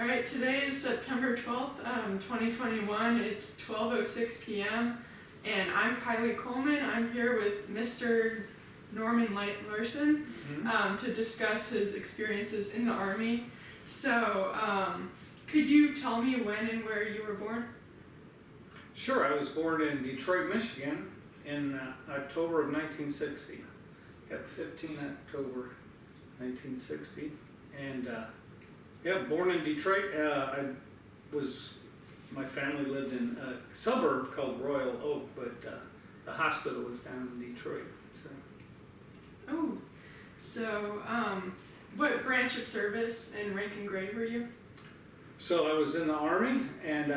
All right, today is September 12th, 2021. It's 12:06 p.m. and I'm Kylie Coleman. I'm here with Mr. Norman Larson to discuss his experiences in the Army. So, could you tell me when and where you were born? Sure, I was born in Detroit, Michigan in October of 1960. Yep, 15 October 1960. And yeah, born in Detroit. My family lived in a suburb called Royal Oak, but the hospital was down in Detroit. So, what branch of service and rank and grade were you? So I was in the Army, and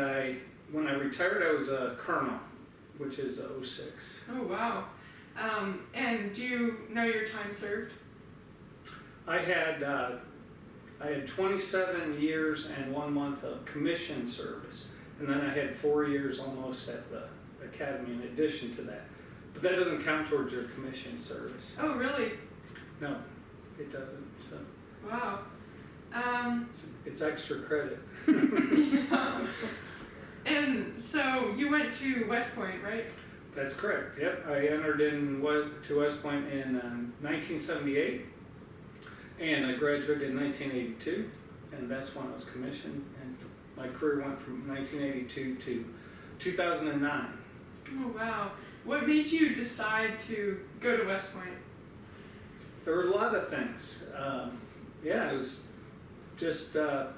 when I retired, I was a colonel, which is 06. Oh, wow. And do you know your time served? I had 27 years and 1 month of commission service, and then I had 4 years almost at the academy in addition to that. But that doesn't count towards your commission service. Oh, really? No, it doesn't. So Wow. it's extra credit. Yeah. And so you went to West Point, right? That's correct. Yep, I entered to West Point in 1978, and I graduated in 1982, and that's when I was commissioned. And my career went from 1982 to 2009. Oh, wow. What made you decide to go to West Point? There were a lot of things. Yeah, it was just a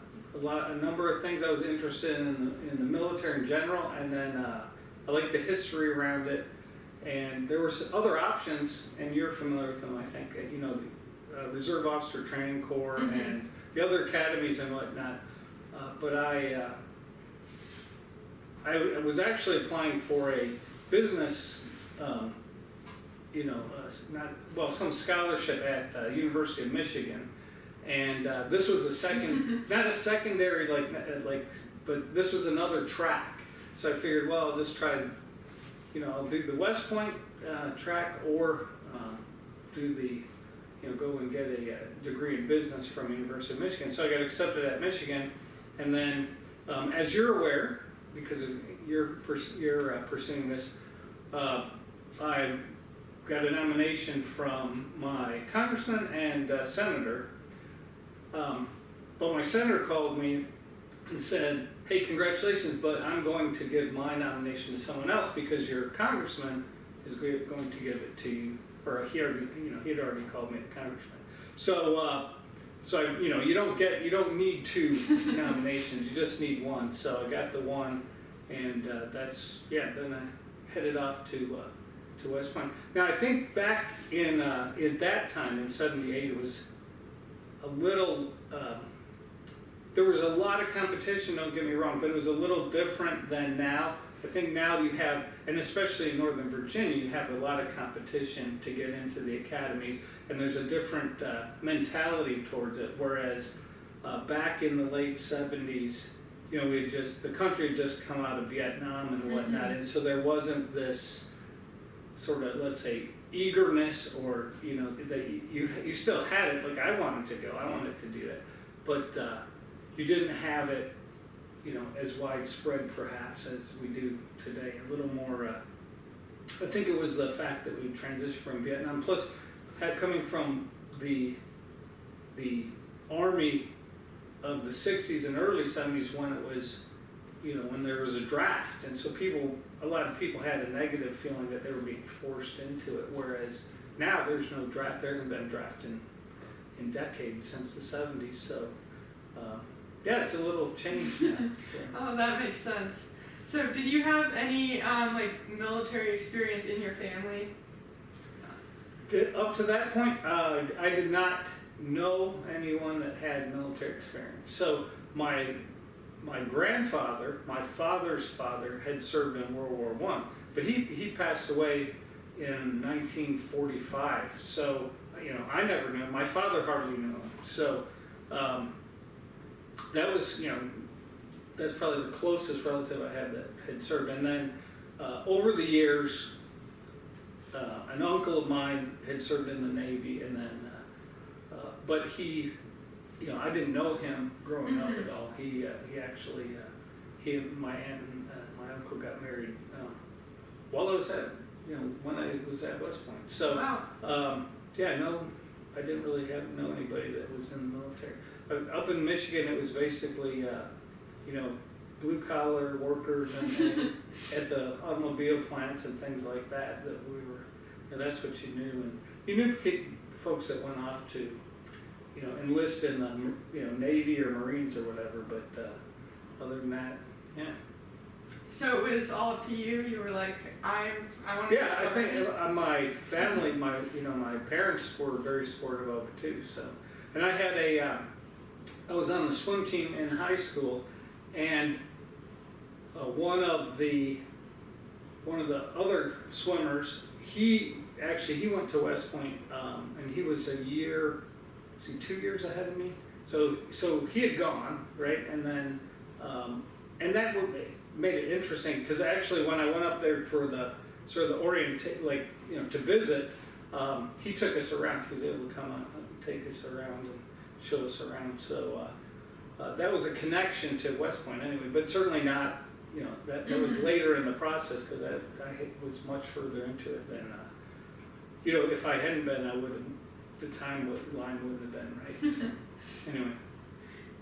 number of things I was interested in the military in general, and then I liked the history around it. And there were other options, and you're familiar with them, I think. The Reserve Officer Training Corps and the other academies and whatnot. But I was actually applying for a business. Some scholarship at University of Michigan, and this was a second, not a secondary but this was another track. So I figured, well, I'll just try, I'll do the West Point track or do the, go and get a degree in business from University of Michigan. So I got accepted at Michigan, and then as you're aware, because you're pursuing this, I got a nomination from my congressman and senator, but my senator called me and said, hey, congratulations, but I'm going to give my nomination to someone else because your congressman is going to give it to you, or he had already called me the congressman. So you don't need two nominations, you just need one. So I got the one, and then I headed off to West Point. Now I think back in that time in '78, it was a little. There was a lot of competition. Don't get me wrong, but it was a little different than now. I think now you have, and especially in Northern Virginia, you have a lot of competition to get into the academies, and there's a different mentality towards it. Whereas back in the late '70s, the country had just come out of Vietnam and whatnot, and so there wasn't this sort of, let's say, eagerness, or that you still had it. Like, I wanted to go, I wanted to do that, but you didn't have it, as widespread perhaps as we do today. A little more. I think it was the fact that we transitioned from Vietnam, plus coming from the Army of the '60s and early '70s, when it was, when there was a draft, and so a lot of people had a negative feeling that they were being forced into it, whereas now there's no draft. There hasn't been a draft in decades, since the '70s. So yeah, it's a little changed now. Oh, that makes sense. So did you have any military experience in your family? Up to that point, I did not know anyone that had military experience. So my grandfather, my father's father, had served in World War I, but he passed away in 1945. So I never knew him. My father hardly knew him. So that was that's probably the closest relative I had that had served. And then over the years, an uncle of mine had served in the Navy, and then but he you know, I didn't know him growing up at all. He actually, he and my aunt and my uncle got married while I was at, you know, when I was at West Point. So, Wow. yeah, no, I didn't really know anybody that was in the military. Up in Michigan, it was basically, you know, blue collar workers and at the automobile plants and things like that. That we were, and that's what you knew. And you knew folks that went off to, you know, enlist in the, you know, Navy or Marines or whatever. But other than that, yeah. So it was all up to you. You were like, I want to. Yeah, I think my family, you know, my parents were very supportive of it too. So, and I had I was on the swim team in high school, and one of the other swimmers, he went to West Point, and he was a year, 2 years ahead of me. So he had gone, right, and then and that made it interesting, because actually when I went up there for the sort of the like, you know, to visit, he took us around. He was able to come and take us around and show us around. So that was a connection to West Point anyway, but certainly not, you know, that was later in the process, because I was much further into it than, you know, if I hadn't been, I would have, the timeline wouldn't have been right. So, anyway.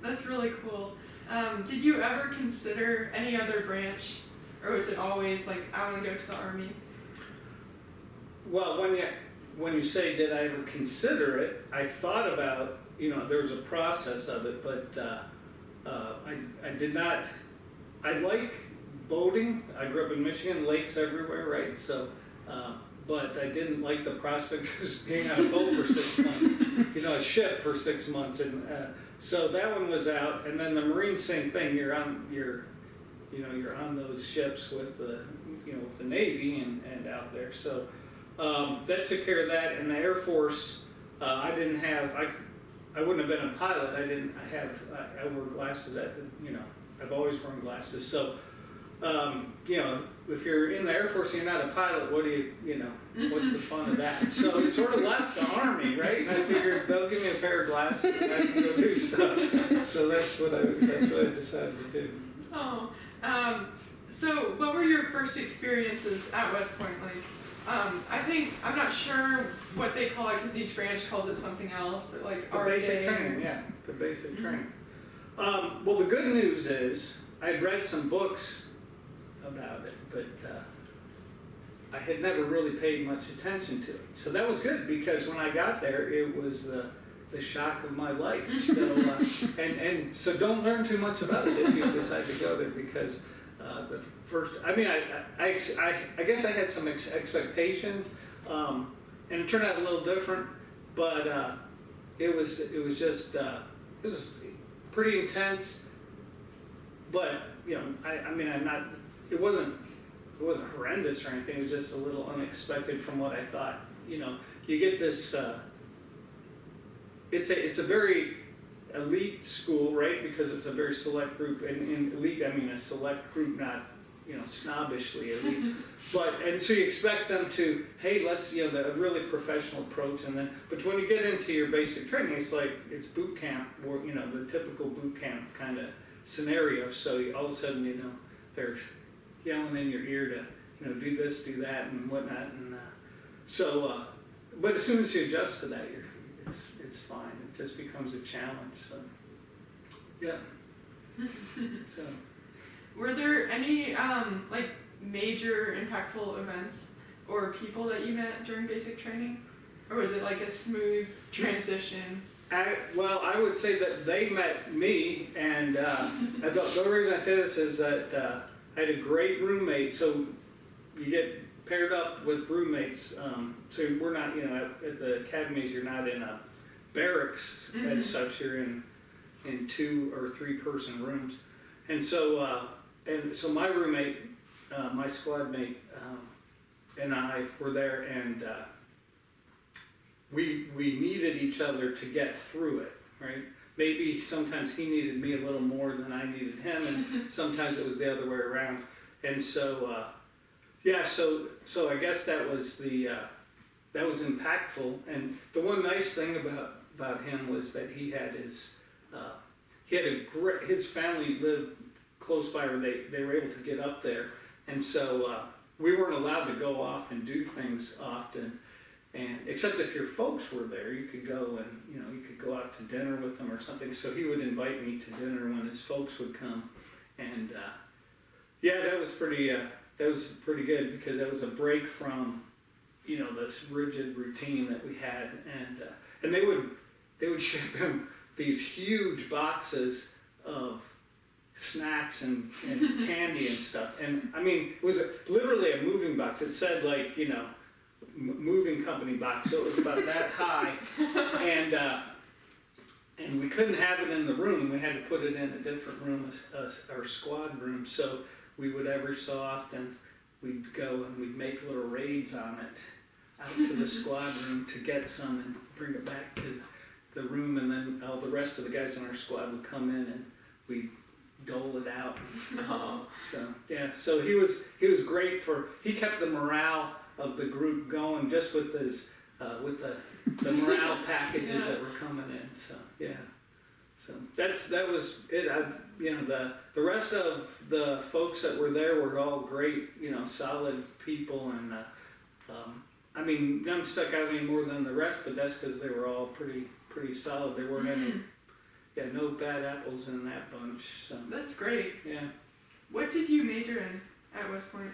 That's really cool. Did you ever consider any other branch, or was it always like, I want to go to the Army? Well, when you say did I ever consider it, I thought about, you know, there was a process of it, but I did not. I like boating. I grew up in Michigan, lakes everywhere, right? So, but I didn't like the prospect of just being on a boat for 6 months, you know, a ship for 6 months, and so that one was out. And then the Marines, same thing. You're on those ships with the, you know, with the Navy and out there. So that took care of that. And the Air Force, I didn't have. I wouldn't have been a pilot. I wore glasses you know, I've always worn glasses. So, you know, if you're in the Air Force and you're not a pilot, you know, what's the fun of that? So it sort of left the Army, right? And I figured they'll give me a pair of glasses and I can go do stuff. So that's what I decided to do. Oh, so what were your first experiences at West Point like? I'm not sure what they call it, because each branch calls it something else, but like the basic training, yeah, the basic training. Well, the good news is I'd read some books about it, but I had never really paid much attention to it. So that was good, because when I got there, it was the shock of my life. So and so don't learn too much about it if you decide to go there, because the first, I mean, I guess I had some expectations, and it turned out a little different, but it was just it was pretty intense. But you know, I mean, it wasn't horrendous or anything. It was just a little unexpected from what I thought. You know, you get this. It's a very elite school, right? Because it's a very select group, and in elite I mean a select group, not, you know, snobbishly elite. And so you expect them to, hey, let's, you know, the really professional approach, and then, but when you get into your basic training, it's boot camp, or, you know, the typical boot camp kind of scenario. So all of a sudden, you know, they're yelling in your ear to, you know, do this, do that, and whatnot, and but as soon as you adjust to that, it's fine. It just becomes a challenge. So, yeah. So, were there any like major impactful events or people that you met during basic training, or was it like a smooth transition? Well, I would say that they met me, and the only reason I say this is that I had a great roommate. So you get paired up with roommates. So we're not, you know, at the academies, you're not in a barracks as such. You're in 2 or 3 person rooms, and so my roommate, my squad mate, and I were there, and we needed each other to get through it, right? Maybe sometimes he needed me a little more than I needed him, and sometimes it was the other way around. And so yeah, so I guess that was that was impactful. And the one nice thing about him was that he had his he had his family lived close by where they were able to get up there, and so we weren't allowed to go off and do things often, and except if your folks were there, you could go and you could go out to dinner with them or something. So he would invite me to dinner when his folks would come, and yeah, that was pretty good because that was a break from this rigid routine that we had, and they would ship him these huge boxes of snacks and candy and stuff. And I mean, it was literally a moving box. It said like, moving company box. So it was about that high. And we couldn't have it in the room. We had to put it in a different room, our squad room. So we would every so often, we'd go and we'd make little raids on it out to the squad room to get some and bring it back to the room. And then all the rest of the guys in our squad would come in and we'd dole it out. Oh. So yeah, so he was great he kept the morale of the group going just with his with the morale packages that were coming in. So yeah, so that was it. The rest of the folks that were there were all great, solid people, and I mean, none stuck out any more than the rest, but that's because they were all pretty solid. There weren't any. Yeah, no bad apples in that bunch. So. That's great. Yeah. What did you major in at West Point?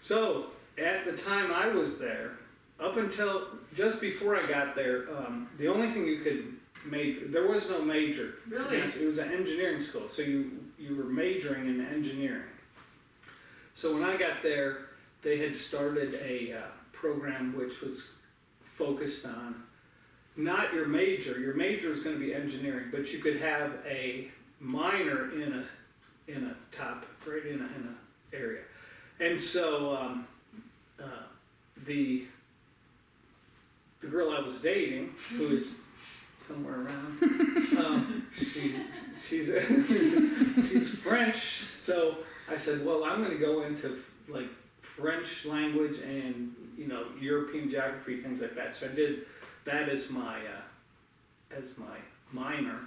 So, at the time I was there, up until just before I got there, the only thing you could major, there was no major. Really? It was an engineering school, so you were majoring in engineering. So when I got there, they had started a program which was focused on not your major. Your major is going to be engineering, but you could have a minor in a topic, right, in a area. And so the girl I was dating, who is somewhere around, she's French. So I said, well, I'm going to go into like French language and European geography, things like that. So I did that as my minor,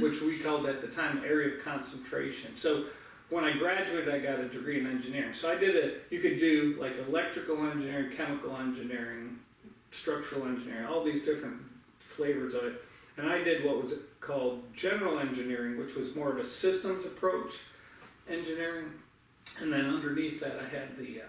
which we called at the time area of concentration. So when I graduated, I got a degree in engineering. So I did you could do like electrical engineering, chemical engineering, structural engineering, all these different flavors of it. And I did what was called general engineering, which was more of a systems approach engineering. And then underneath that, I had the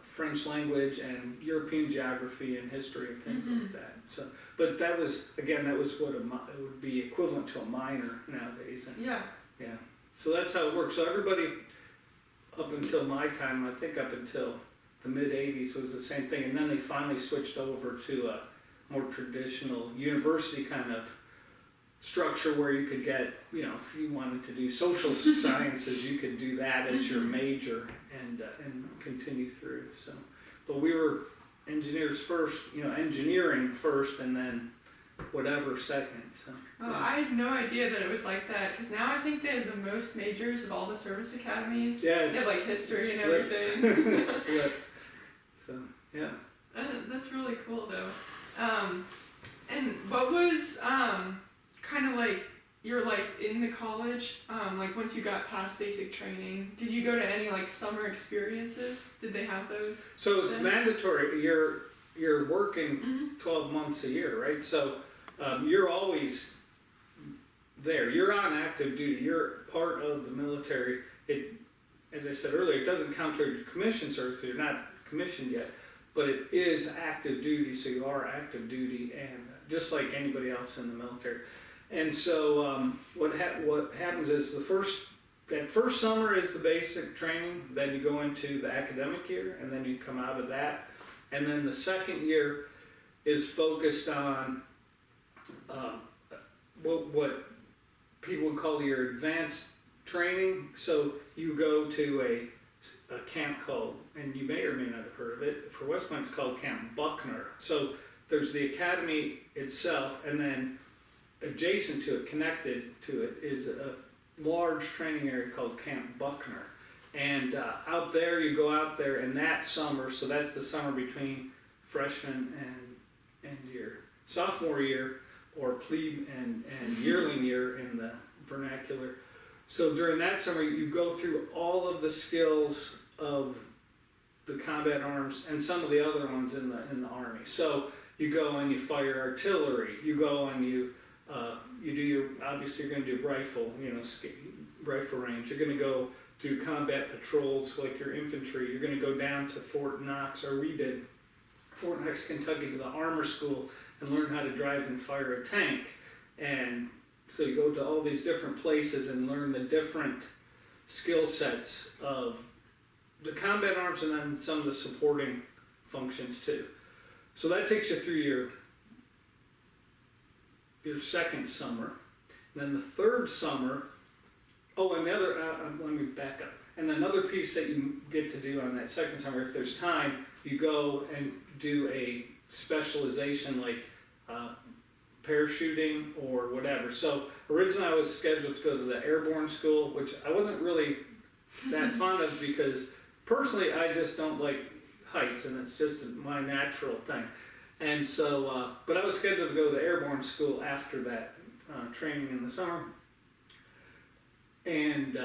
French language and European geography and history and things like that. So, but that was what it would be equivalent to a minor nowadays. And yeah. So that's how it works. So everybody up until my time, I think up until the mid '80s, was the same thing, and then they finally switched over to a more traditional university kind of structure where you could get, if you wanted to do social sciences, you could do that as your major and continue through. So, but we were engineers first, engineering first, and then whatever second. So. Oh, yeah. I had no idea that it was like that, because now I think they have the most majors of all the service academies. Yeah, they have like history and flipped. everything. It's flipped. So yeah. That's really cool though. And what was kind of like your life in the college? Like once you got past basic training, did you go to any like summer experiences? Did they have those? So it's mandatory. You're working 12 months a year, right? So you're always there. You're on active duty. You're part of the military. It, as I said earlier, it doesn't count toward your commission service because you're not commissioned yet, but it is active duty. So you are active duty, and just like anybody else in the military. And so what happens is that first summer is the basic training. Then you go into the academic year, and then you come out of that. And then the second year is focused on what people would call your advanced training. So you go to a camp called, and you may or may not have heard of it, for West Point it's called Camp Buckner. So there's the academy itself, and then adjacent to it, connected to it, is a large training area called Camp Buckner. And out there, you go out there, and that summer, so that's the summer between freshman and your sophomore year, or plebe and yearling year in the vernacular. So during that summer, you go through all of the skills of the combat arms and some of the other ones in the Army. So you go and you fire artillery. You go and you do your, obviously you're going to do rifle, rifle range. You're going to go do combat patrols like your infantry. You're going to go down to Fort Knox, or we did, Fort Knox, Kentucky, to the armor school and learn how to drive and fire a tank. And so you go to all these different places and learn the different skill sets of the combat arms and then some of the supporting functions too. So that takes you through your second summer. And then the third summer, and the other, let me back up. And another piece that you get to do on that second summer, if there's time, you go and do a specialization like parachuting or whatever. So originally I was scheduled to go to the airborne school, which I wasn't really that fond of because personally I just don't like heights and it's just my natural thing. And so, but I was scheduled to go to airborne school after that training in the summer. And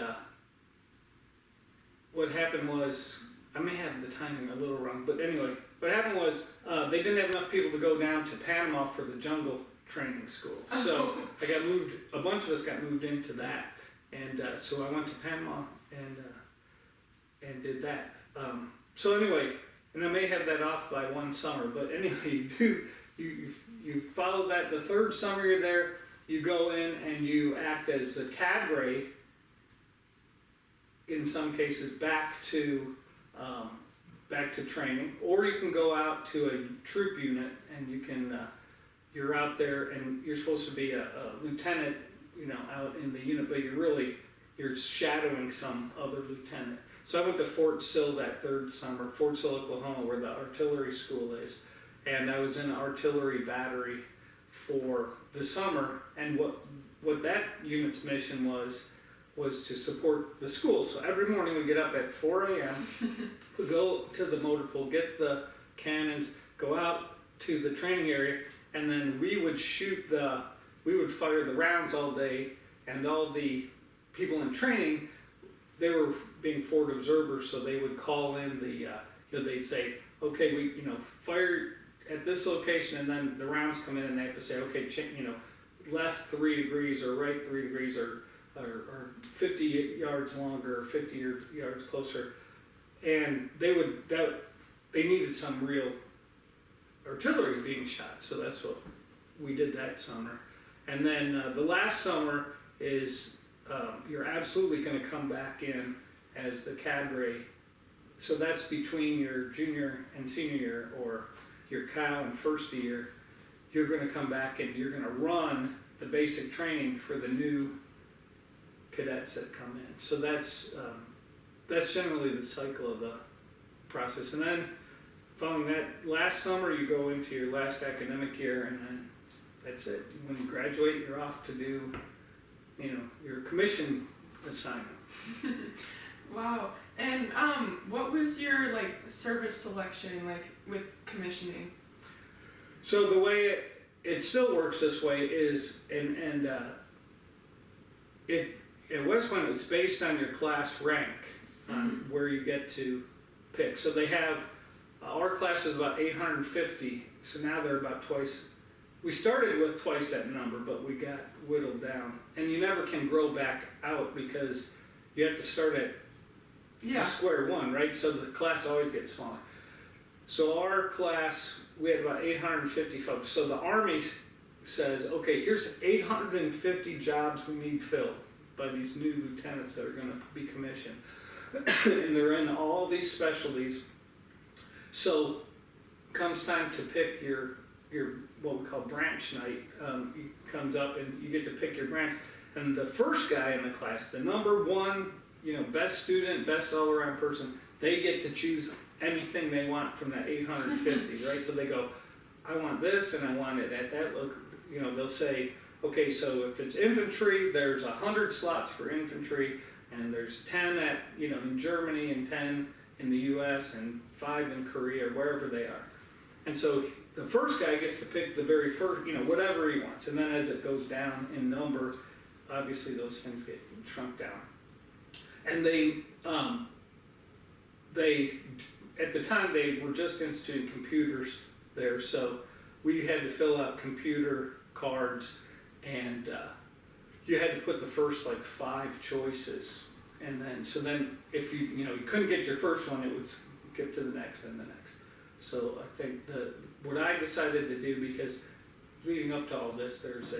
what happened was, I may have the timing a little wrong, but anyway, what happened was they didn't have enough people to go down to Panama for the jungle training school. So I got moved, a bunch of us got moved into that. And so I went to Panama and did that. So anyway, and I may have that off by one summer, but anyway, you follow that. The third summer you're there, you go in and you act as the cadre, in some cases back to training, or you can go out to a troop unit and you can you're out there and you're supposed to be a lieutenant, out in the unit, but you're shadowing some other lieutenant. So I went to Fort Sill that third summer, Fort Sill, Oklahoma, where the artillery school is, and I was in an artillery battery for the summer. And what that unit's mission was to support the school. So every morning we get up at 4 a.m., we go to the motor pool, get the cannons, go out to the training area, and then we would fire the rounds all day, and all the people in training, they were being forward observers, so they would call in they'd say, okay, we, fire at this location, and then the rounds come in and they have to say, okay, left 3 degrees or right 3 degrees or 50 yards longer or 50 yards closer. And they needed some real artillery being shot, so that's what we did that summer. And then the last summer is you're absolutely going to come back in as the cadre. So that's between your junior and senior year, or your cow and first year. You're going to come back and you're going to run the basic training for the new cadets that come in. So that's generally the cycle of the process. And then following that last summer, you go into your last academic year, and then that's it. When you graduate, you're off to do, your commission assignment. Wow. And what was your service selection with commissioning? So the way it still works this way is, at West Point it's based on your class rank, where you get to pick. So they have, our class was about 850, so now they're about twice. We started with twice that number, but we got whittled down. And you never can grow back out because you have to start at square one, right? So the class always gets smaller. So our class, we had about 850 folks. So the Army says, okay, here's 850 jobs we need filled by these new lieutenants that are going to be commissioned. And they're in all these specialties. So comes time to pick your what we call branch night. Comes up and you get to pick your branch. And the first guy in the class, the number one, best student, best all-around person, they get to choose anything they want from that 850, right? So they go, I want this and I want it at that look. They'll say, okay, so if it's infantry, there's 100 slots for infantry, and there's 10 in Germany and 10 in the U.S. and 5 in Korea, wherever they are. And so the first guy gets to pick the very first, whatever he wants, and then as it goes down in number, obviously those things get shrunk down. And they at the time they were just instituting computers there, so we had to fill out computer cards, and you had to put the first like 5 choices, and then if you couldn't get your first one, it would skip to the next and the next. So I think what I decided to do, because leading up to all this, there's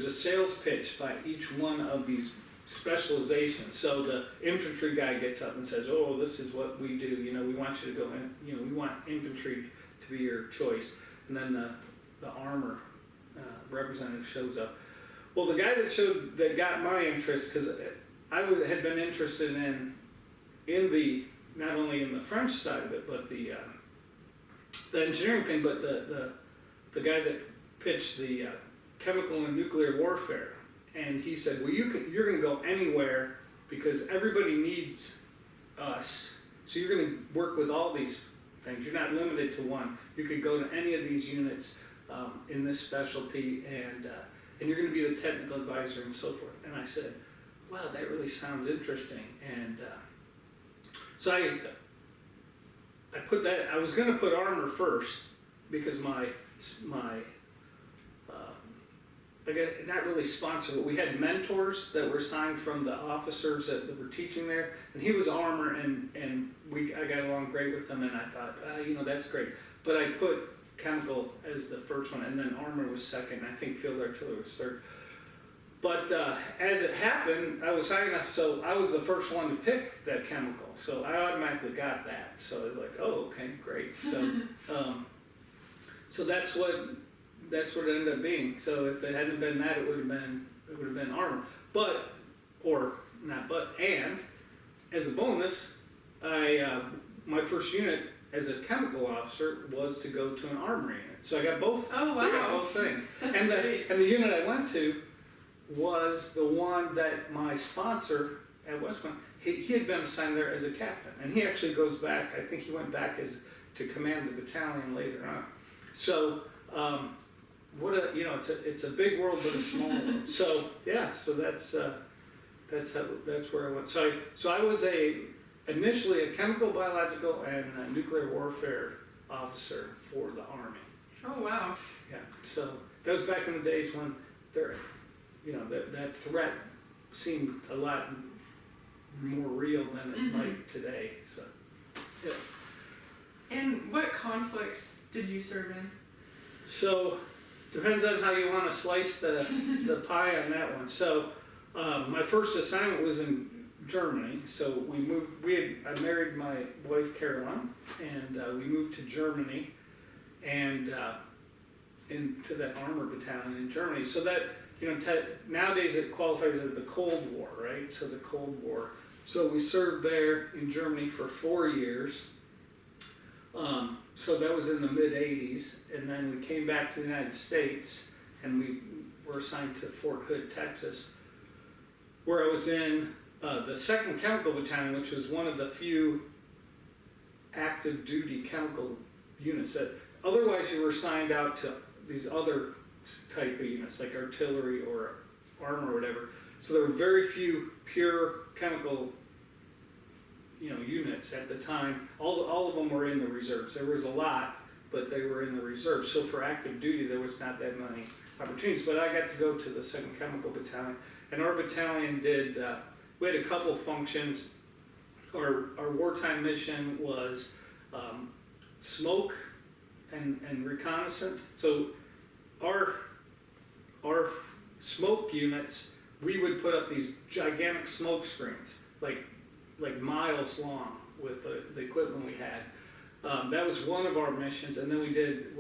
a sales pitch by each one of these specializations. So the infantry guy gets up and says, "Oh, this is what we do. We want you to go in. We want infantry to be your choice." And then the armor representative shows up. Well, the guy that got my interest, because I had been interested in the not only in the French side of it, but the engineering thing, but the guy that pitched the chemical and nuclear warfare, and he said, "Well, you're going to go anywhere because everybody needs us. So you're going to work with all these things. You're not limited to one. You could go to any of these units in this specialty, and you're going to be the technical advisor and so forth." And I said, "Wow, that really sounds interesting." And so I put that. I was going to put armor first because my I got not really sponsored, but we had mentors that were assigned from the officers that were teaching there, and he was armor, and I got along great with them, and I thought, that's great. But I put chemical as the first one, and then armor was second, and I think field artillery was third. But as it happened, I was high enough, so I was the first one to pick that chemical, so I automatically got that. So I was like, "Oh, okay, great." So so that's what it ended up being. So if it hadn't been that, it would have been armor. And as a bonus, my first unit as a chemical officer was to go to an armor unit. So I got both. Oh, wow. I got both things. That's great. And the unit I went to was the one that my sponsor at West Point, he had been assigned there as a captain, and he actually goes back. I think he went back to command the battalion later on. So it's a big world but a small world. So yeah, so that's where I went. So I was initially a chemical, biological, and nuclear warfare officer for the Army. Oh, wow. Yeah. So that was back in the days when that threat seemed a lot more real than it might today. So yeah. And what conflicts did you serve in? So depends on how you want to slice the pie on that one. So my first assignment was in Germany. So I married my wife Caroline, and we moved to Germany, and into that armor battalion in Germany. So that nowadays it qualifies as the Cold War, right? So the Cold War. So we served there in Germany for 4 years. So that was in the mid-'80s, and then we came back to the United States, and we were assigned to Fort Hood, Texas, where I was in the 2nd Chemical Battalion, which was one of the few active duty chemical units that otherwise you were assigned out to these other type of units like artillery or armor or whatever. So there were very few pure chemical units at the time. All of them were in the reserves. There was a lot, but they were in the reserves. So for active duty, there was not that many opportunities. But I got to go to the 2nd Chemical Battalion, and our battalion we had a couple functions. Our wartime mission was smoke and reconnaissance. So our smoke units, we would put up these gigantic smoke screens, like miles long with the equipment we had. That was one of our missions, and then we did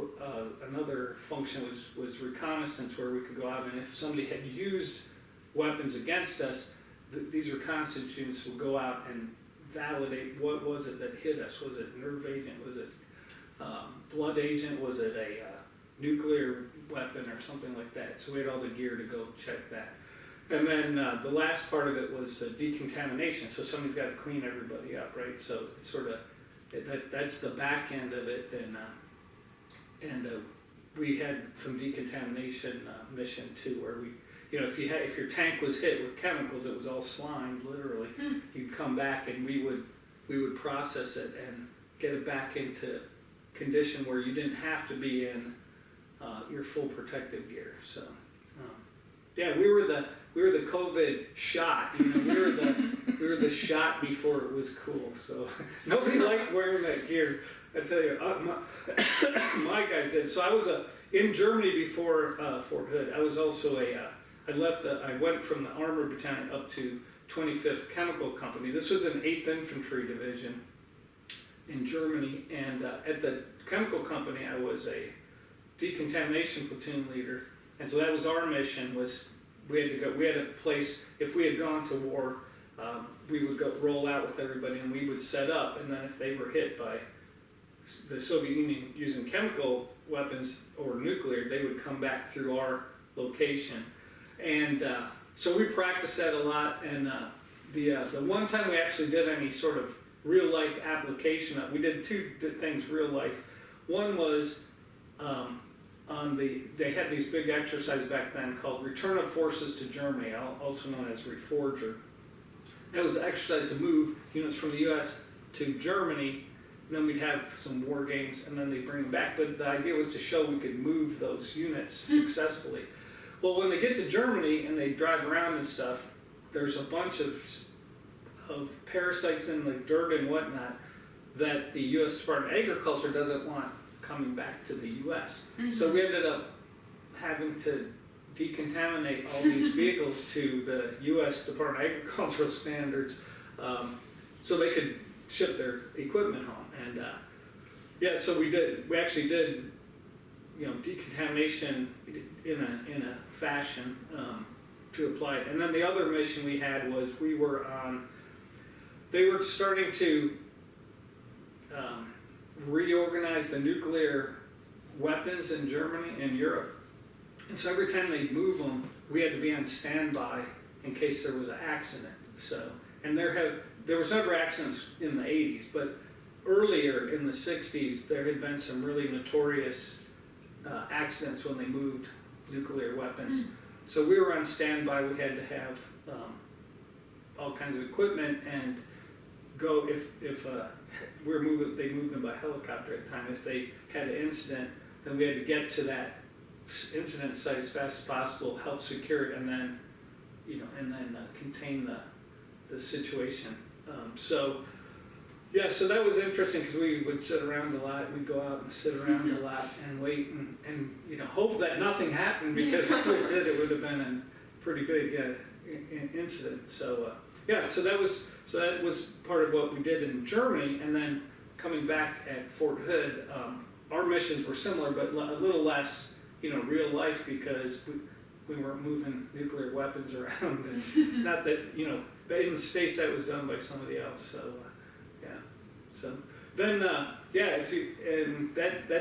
another function was reconnaissance, where we could go out, and if somebody had used weapons against us, these reconnaissance units would go out and validate what was it that hit us. Was it nerve agent? Was it blood agent? Was it a nuclear weapon or something like that? So we had all the gear to go check that. And then the last part of it was decontamination. So somebody's got to clean everybody up, right? So it's sort of that's the back end of it, and we had some decontamination mission too, where we, if your tank was hit with chemicals, it was all slimed, literally. You'd come back and we would process it and get it back into condition where you didn't have to be in your full protective gear. So, yeah, we were the COVID shot. We were the shot before it was cool. So nobody liked wearing that gear. I tell you, my guys did. So I was in Germany before Fort Hood. I was also I went from the Armored Battalion up to 25th Chemical Company. This was an 8th Infantry Division in Germany, and at the chemical company I was a decontamination platoon leader, and so that was our mission. Was we had a place, if we had gone to war, we would roll out with everybody and we would set up, and then if they were hit by the Soviet Union using chemical weapons or nuclear, they would come back through our location. And so we practiced that a lot, and the one time we actually did any sort of real life application, we did two things real life. One was they had these big exercises back then called Return of Forces to Germany, also known as Reforger. That was an exercise to move units from the US to Germany, and then we'd have some war games, and then they'd bring them back. But the idea was to show we could move those units successfully. Well, when they get to Germany and they drive around and stuff, there's a bunch of parasites in the dirt and whatnot that the U.S. Department of Agriculture doesn't want coming back to the U.S. So we ended up having to decontaminate all these vehicles to the U.S. Department of Agricultural standards, so they could ship their equipment home. And yeah, so we actually did, decontamination in a fashion to apply it. And then the other mission we had was they were starting to reorganize the nuclear weapons in Germany and Europe. And so every time they'd move them, we had to be on standby in case there was an accident. So, and there was never accidents in the 80s, but earlier in the 60s, there had been some really notorious accidents when they moved nuclear weapons. So we were on standby. We had to have all kinds of equipment and go if they moved them by helicopter at the time. If they had an incident, then we had to get to that incident site as fast as possible, help secure it, and then contain the situation. So that was interesting because we would sit around a lot. We'd go out and sit around a lot and wait and hope that nothing happened, because if it did, it would have been a pretty big incident. So that was part of what we did in Germany. And then coming back at Fort Hood, our missions were similar, but a little less, real life, because we weren't moving nuclear weapons around, and not that, but in the States that was done by somebody else. So so then that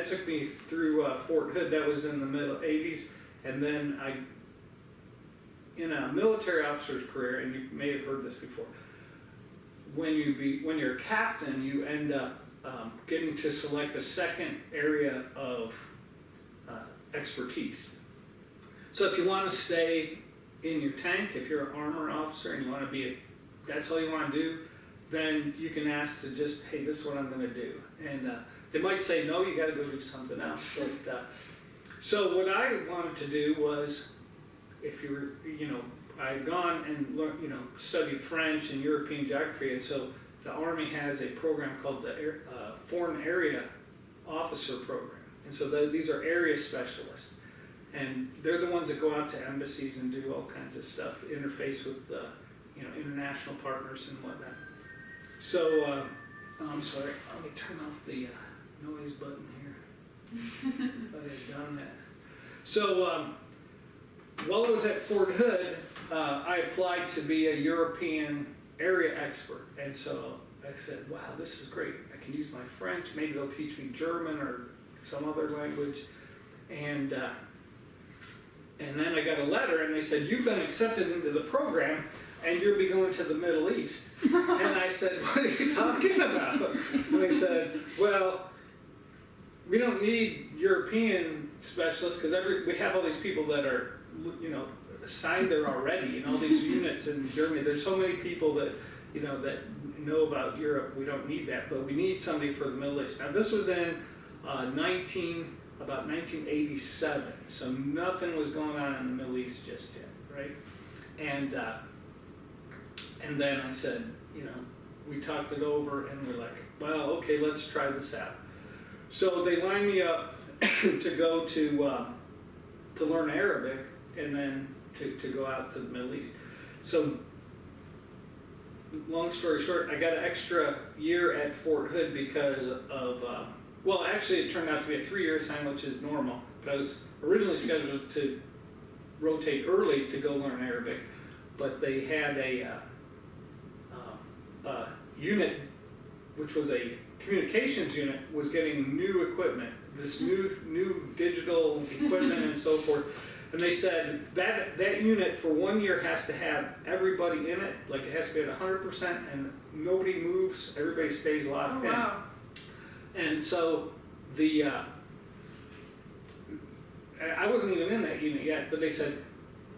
took me through Fort Hood. That was in the middle 80s, and then in a military officer's career, and you may have heard this before, when you're a captain, you end up getting to select a second area of expertise. So if you want to stay in your tank, if you're an armor officer and you want to that's all you want to do, then you can ask to just, hey, this is what I'm going to do. And they might say, no, you got to go do something else. But so what I wanted to do was, if you were, I had gone and learned, studied French and European geography, and so the Army has a program called the Foreign Area Officer Program. And so these are area specialists, and they're the ones that go out to embassies and do all kinds of stuff, interface with international partners and whatnot. So I'm sorry, let me turn off the noise button here. Thought I had done that. So while I was at Fort Hood, I applied to be a European area expert, and so I said, wow, this is great. I can use my French, maybe they'll teach me German or some other language. And then I got a letter, and they said, you've been accepted into the program, and you'll be going to the Middle East. And I said, what are you talking about? And they said, well, we don't need European specialists because we have all these people that are, assigned there already, and all these units in Germany. There's so many people that, that know about Europe. We don't need that, but we need somebody for the Middle East. Now this was in about 1987, so nothing was going on in the Middle East just yet, right? And then I said, we talked it over, and we're like, well, okay, let's try this out. So they lined me up to go to learn Arabic, and then to go out to the Middle East. So long story short, I got an extra year at Fort Hood because of, well, actually it turned out to be a 3-year assignment, which is normal, but I was originally scheduled to rotate early to go learn Arabic, but they had a unit, which was a communications unit, was getting new equipment, this new digital equipment and so forth. And they said that unit for 1 year has to have everybody in it, like it has to be at 100%, and nobody moves, everybody stays locked in. Wow. And so I wasn't even in that unit yet, but they said,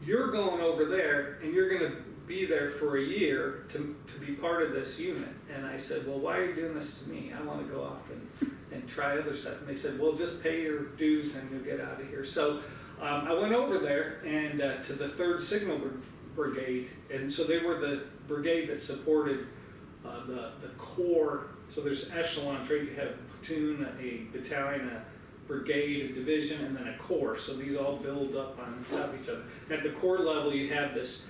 you're going over there and you're going to be there for a year to be part of this unit. And I said, well, why are you doing this to me? I want to go off and try other stuff. And they said, well, just pay your dues and you'll get out of here. So I went over there and to the 3rd Signal Brigade, and so they were the brigade that supported the corps. So there's echelons, right? You have a platoon, a battalion, a brigade, a division, and then a corps. So these all build up on top of each other. At the corps level, you have this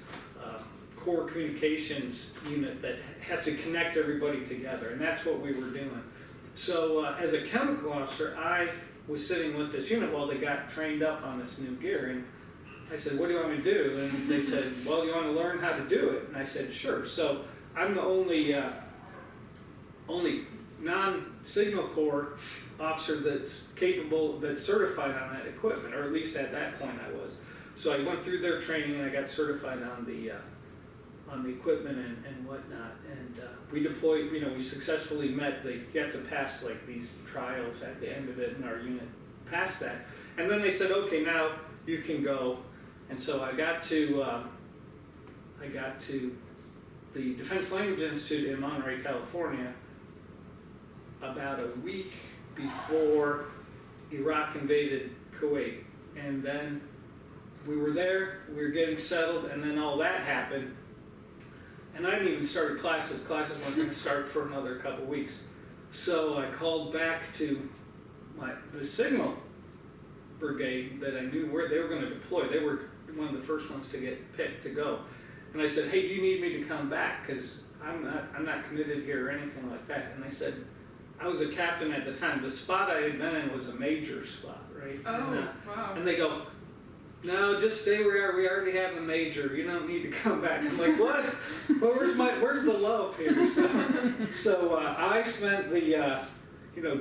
core communications unit that has to connect everybody together, and that's what we were doing. So as a chemical officer, I was sitting with this unit while they got trained up on this new gear, and I said, what do you want me to do? And they said, well, you want to learn how to do it? And I said, sure. So I'm the only non-Signal Corps officer that's capable, that's certified on that equipment, or at least at that point I was. So I went through their training and I got certified on the equipment and whatnot, and we deployed, we successfully met you have to pass like these trials at the end of it, and our unit passed that. And then they said, okay, now you can go. And so I got to the Defense Language Institute in Monterey, California, about a week before Iraq invaded Kuwait. And then we were there, we were getting settled, and then all that happened. And I hadn't even started classes. Classes weren't going to start for another couple weeks. So I called back to the Signal Brigade that I knew where they were going to deploy. They were one of the first ones to get picked to go. And I said, hey, do you need me to come back? Because I'm not committed here or anything like that. And they said, I was a captain at the time. The spot I had been in was a major spot, right? Oh, wow. And they go, no, just stay where you are. We already have a major. You don't need to come back. I'm like, what? Well, where's the love here? So I spent the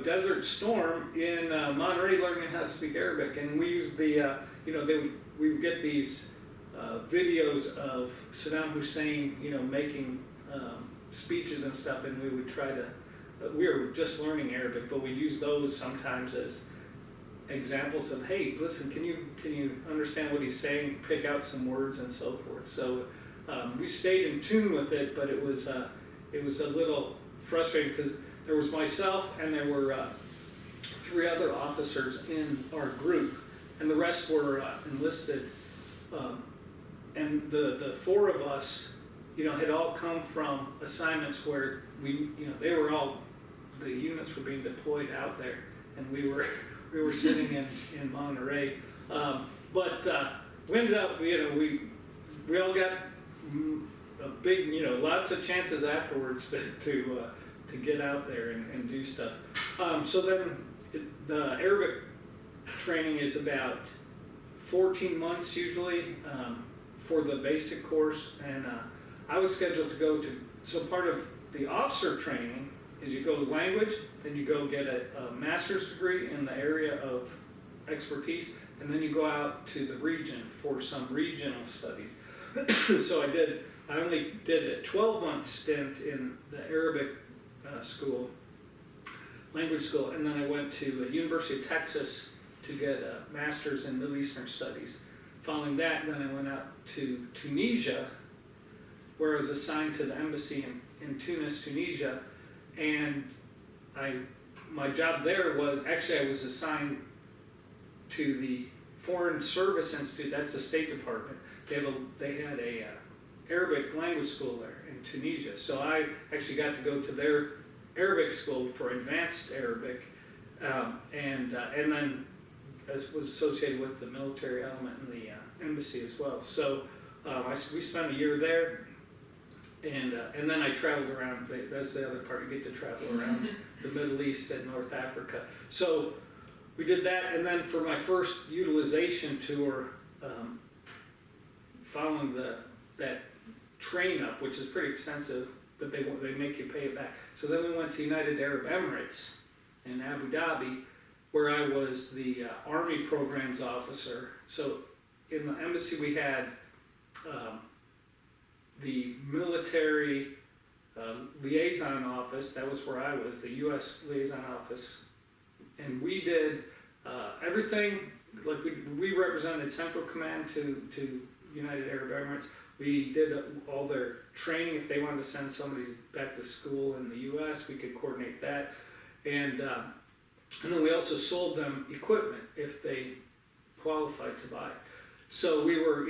Desert Storm in Monterey learning how to speak Arabic, and we used we would get these videos of Saddam Hussein, making speeches and stuff, and we would try to. We were just learning Arabic, but we'd use those sometimes as examples of, hey, listen, can you understand what he's saying? Pick out some words and so forth. So we stayed in tune with it, but it was a little frustrating because there was myself and there were 3 other officers in our group, and the rest were enlisted. And the 4 of us, had all come from assignments where they were all, the units were being deployed out there, and we were sitting in Monterey. But we ended up, we all got a big, lots of chances afterwards to get out there and do stuff. So then the Arabic training is about 14 months usually for the basic course, and I was scheduled to go to, so part of the officer training is you go to language, then you go get a master's degree in the area of expertise, and then you go out to the region for some regional studies. So I only did a 12-month stint in the Arabic school, language school, and then I went to University of Texas to get a master's in Middle Eastern Studies. Following that, then I went out to Tunisia, where I was assigned to the embassy in Tunis, Tunisia, and my job there was, actually I was assigned to the Foreign Service Institute, that's the State Department. They had a Arabic language school there in Tunisia, so I actually got to go to their Arabic school for advanced Arabic, and then was associated with the military element in the embassy as well. So we spent a year there, and then I traveled around. That's the other part, you get to travel around the Middle East and North Africa. So we did that, and then for my first utilization tour, following that train up, which is pretty extensive, but they make you pay it back. So then we went to United Arab Emirates in Abu Dhabi, where I was the Army Programs Officer. So in the embassy we had the military liaison office, that was where I was, the U.S. liaison office, and we did everything, like we represented Central Command to United Arab Emirates. We did all their training. If they wanted to send somebody back to school in the U.S., we could coordinate that, and then we also sold them equipment if they qualified to buy it. So we were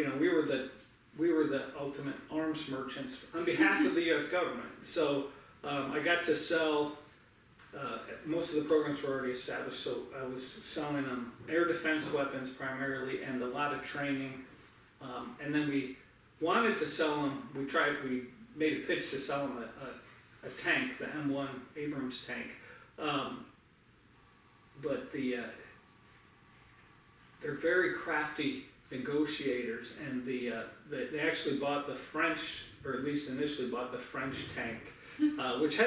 the ultimate arms merchants on behalf of the U.S. government. So I got to sell, most of the programs were already established, so I was selling them air defense weapons primarily and a lot of training. And then we wanted to sell them, we made a pitch to sell them a tank, the M1 Abrams tank. But they're very crafty negotiators, and they actually bought the French, or at least initially bought the French tank, which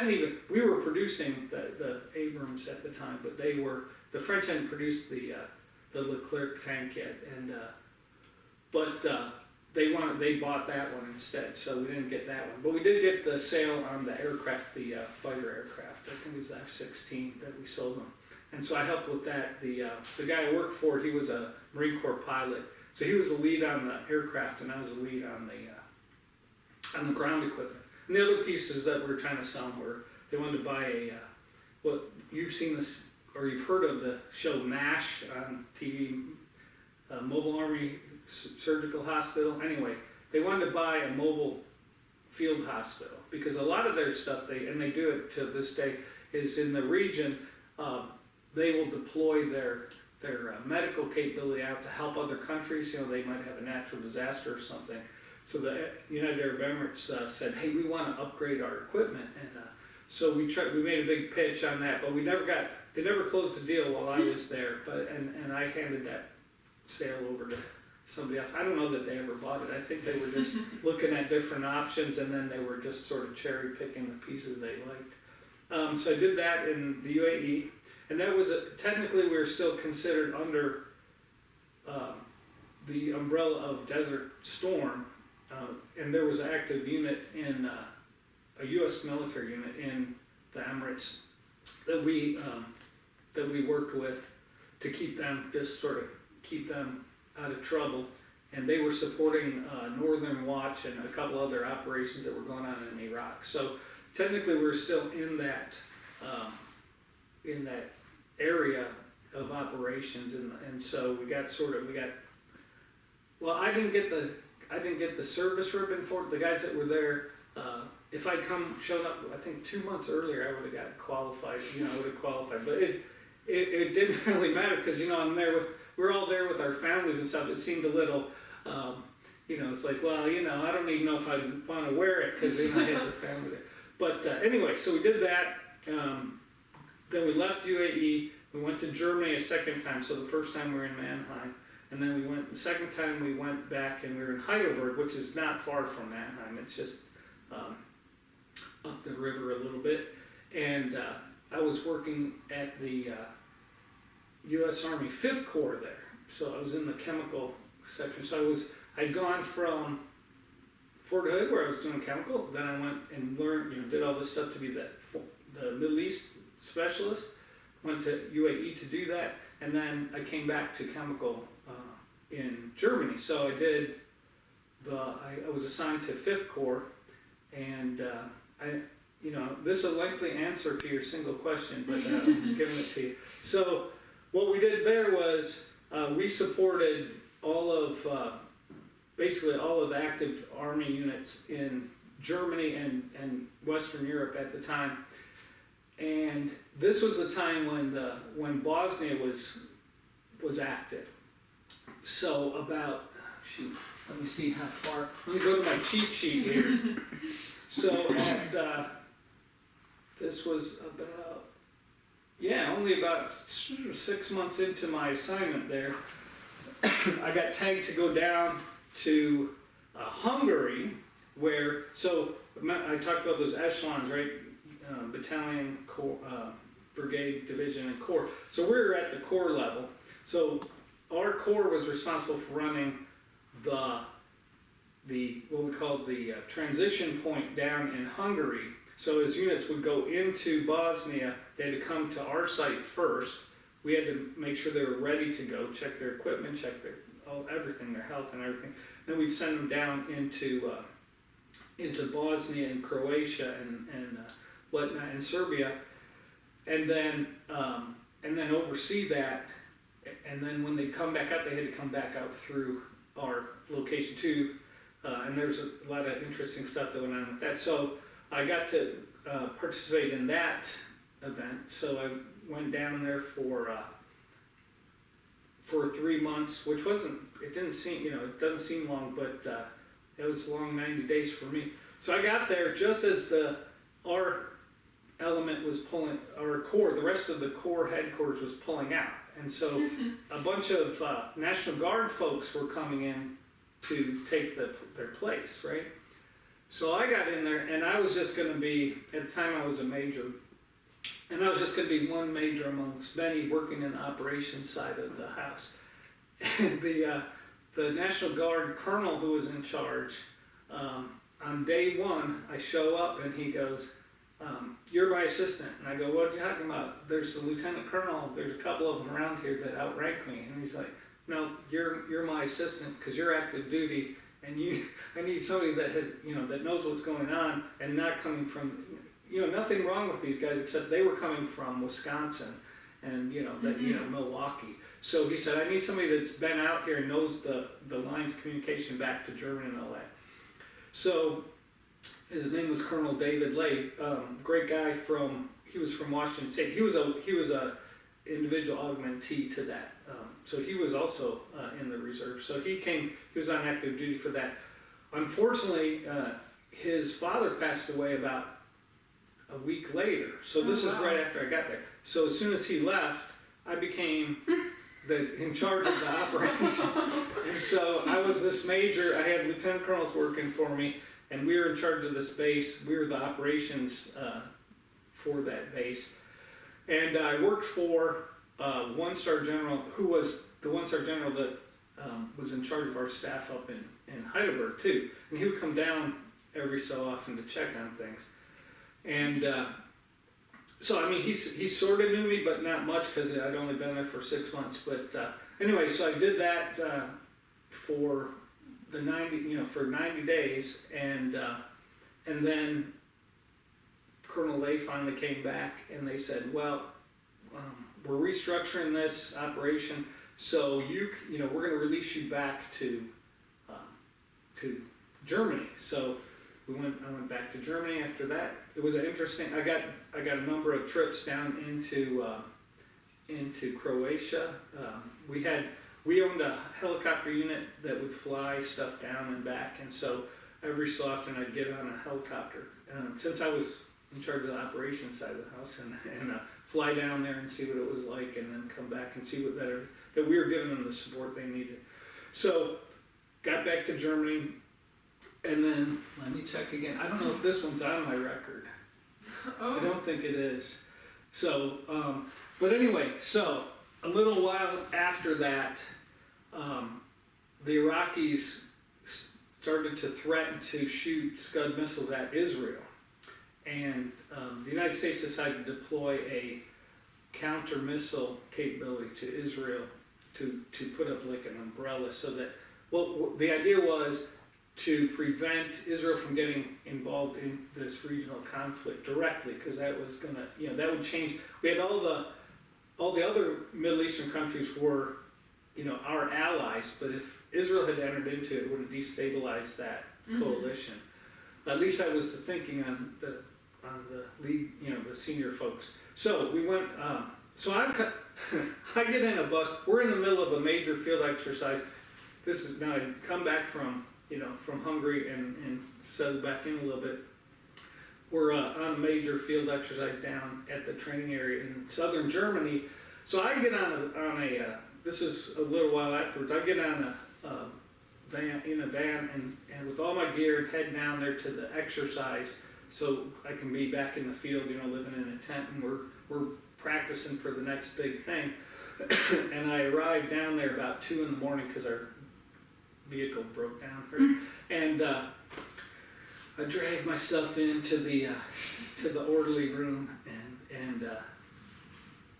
we were producing the Abrams at the time, but the French hadn't produced the Leclerc tank yet, and they bought that one instead, so we didn't get that one. But we did get the sale on the aircraft, the fighter aircraft. I think it was the F-16 that we sold them. And so I helped with that. The guy I worked for, he was a Marine Corps pilot, so he was the lead on the aircraft, and I was the lead on the ground equipment. And the other pieces that we were trying to sell them were, they wanted to buy well, you've seen this, or you've heard of the show MASH on TV, Mobile Army Surgical Hospital. Anyway, they wanted to buy a mobile field hospital, because a lot of their stuff, they do it to this day, is in the region. They will deploy their medical capability out to help other countries. They might have a natural disaster or something. So the United Arab Emirates said, hey, we want to upgrade our equipment. And so we made a big pitch on that, but they never closed the deal while I was there. And I handed that sale over to somebody else. I don't know that they ever bought it. I think they were just looking at different options, and then they were just sort of cherry picking the pieces they liked. So I did that in the UAE. And that was, technically we were still considered under the umbrella of Desert Storm, and there was an active unit in, a U.S. military unit in the Emirates that we worked with to keep them, keep them out of trouble. And they were supporting Northern Watch and a couple other operations that were going on in Iraq. So technically we were still in that area of operations, and so we got well, I didn't get the service ribbon for it. The guys that were there, if I'd shown up, I think 2 months earlier, I would have got qualified. I would have qualified, but it didn't really matter, because we're all there with our families and stuff. It seemed a little, it's like, well, I don't even know if I want to wear it, because I had the family there. But anyway, so we did that. Then we left UAE, we went to Germany a second time. So the first time we were in Mannheim, and then the second time we went back and we were in Heidelberg, which is not far from Mannheim. It's just up the river a little bit. And I was working at the U.S. Army 5th Corps there. So I was in the chemical section. So I'd gone from Fort Hood, where I was doing chemical, then I went and learned, did all this stuff to be the Middle East specialist, went to UAE to do that, and then I came back to chemical in Germany. So I was assigned to 5th Corps, and this is a lengthy answer to your single question, but I'm just giving it to you. So what we did there was we supported basically all of the active Army units in Germany and Western Europe at the time. And this was the time when Bosnia was active. So let me see how far. Let me go to my cheat sheet here. So this was only about 6 months into my assignment there. I got tagged to go down to Hungary, so I talked about those echelons, right? Battalion, corps, brigade, division, and corps. So we were at the corps level. So our corps was responsible for running what we called the transition point down in Hungary. So as units would go into Bosnia, they had to come to our site first. We had to make sure they were ready to go, check their equipment, check everything, their health and everything. Then we'd send them down into Bosnia and Croatia and whatnot, and Serbia, and then oversee that. And then when they come back out, they had to come back out through our location too. And there's a lot of interesting stuff that went on with that. So I got to participate in that event. So I went down there for 3 months, which it didn't seem, it doesn't seem long, but it was a long 90 days for me. So I got there just as our element was pulling, our corps, the rest of the corps headquarters was pulling out. And so a bunch of National Guard folks were coming in to take their place, right? So I got in there, and I was just going to be, at the time I was a major, and I was just going to be one major amongst many working in the operations side of the house. And the National Guard colonel who was in charge, on day one, I show up and he goes, "You're my assistant." And I go, "What are you talking about? There's a lieutenant colonel, there's a couple of them around here that outrank me." And he's like, "No, you're my assistant because you're active duty, and I need somebody that has, that knows what's going on and not coming from, nothing wrong with these guys except they were coming from Wisconsin and, Milwaukee." So he said, "I need somebody that's been out here and knows the lines of communication back to Germany and LA." So his name was Colonel David Lay, great guy he was from Washington State. He was a individual augmentee to that. So he was also in the reserve. So he was on active duty for that. Unfortunately, his father passed away about a week later. So this is right after I got there. So as soon as he left, I became in charge of the operation. And so I was this major, I had lieutenant colonels working for me, and we were in charge of this base. We were the operations for that base. And I worked for one-star general, who was the one-star general that was in charge of our staff up in Heidelberg too. And he would come down every so often to check on things. And so, I mean, he sort of knew me, but not much because I'd only been there for 6 months. But anyway, so I did that for the 90 days, and then Colonel Lay finally came back, and they said, "Well, we're restructuring this operation, so we're going to release you back to Germany." So I went back to Germany after that. It was interesting. I got a number of trips down into Croatia. We owned a helicopter unit that would fly stuff down and back, and so every so often I'd get on a helicopter since I was in charge of the operations side of the house, and fly down there and see what it was like, and then come back and see that we were giving them the support they needed. So got back to Germany. And then, let me check again. I don't know if this one's on my record. Oh. I don't think it is. So, but anyway, so a little while after that, the Iraqis started to threaten to shoot Scud missiles at Israel. And the United States decided to deploy a counter missile capability to Israel to put up like an umbrella so that, well, the idea was to prevent Israel from getting involved in this regional conflict directly, because that was gonna, that would change. We had all the other Middle Eastern countries were, our allies, but if Israel had entered into it, it would have destabilized that coalition. At least that was the thinking on the lead, the senior folks. So we went. So I get in a bus. We're in the middle of a major field exercise. This is now I come back from from Hungary and settled back in a little bit. We're on a major field exercise down at the training area in southern Germany. So I get on a this is a little while afterwards. I get on a van and with all my gear and head down there to the exercise so I can be back in the field, living in a tent, and we're practicing for the next big thing. And I arrived down there about 2 in the morning because our vehicle broke down, and I dragged my stuff into the orderly room, and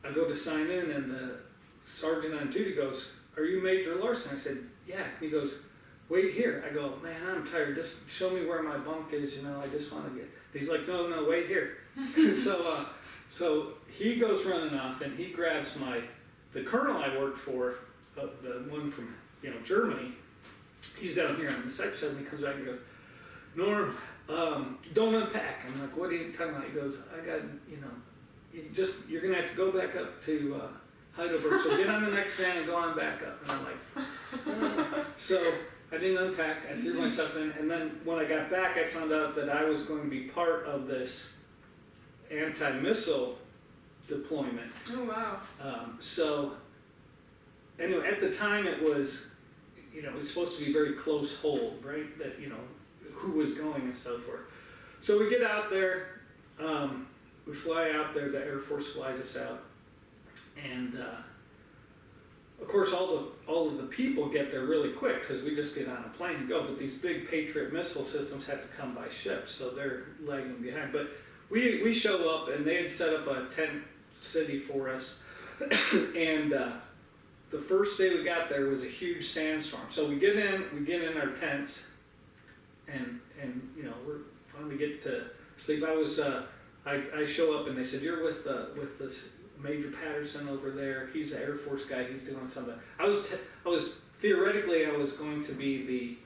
I go to sign in, and the sergeant on duty goes, "Are you Major Larson?" I said, "Yeah." He goes, "Wait here." I go, "Man, I'm tired. Just show me where my bunk is. I just want to get." He's like, "No, wait here." So he goes running off, and he grabs the colonel I work for, the one from Germany. He's down here on the exercise, and he comes back and goes, "Norm, don't unpack." I'm like, "What are you talking about?" He goes, "I got you're gonna have to go back up to Heidelberg, so get on the next van and go on back up." And I'm like, so I didn't unpack. I threw my stuff in, and then when I got back, I found out that I was going to be part of this anti-missile deployment. Oh wow. So anyway, at the time it was, it was supposed to be very close hold, right? That who was going and so forth. So we get out there, we fly out there. The Air Force flies us out, and of course all of the people get there really quick because we just get on a plane and go. But these big Patriot missile systems have to come by ship, so they're lagging behind. But we show up, and they had set up a tent city for us, and the first day we got there was a huge sandstorm. So we get in our tents, and we're finally get to sleep. I show up, and they said, "You're with this Major Patterson over there. He's the Air Force guy. He's doing something." I was theoretically going to be the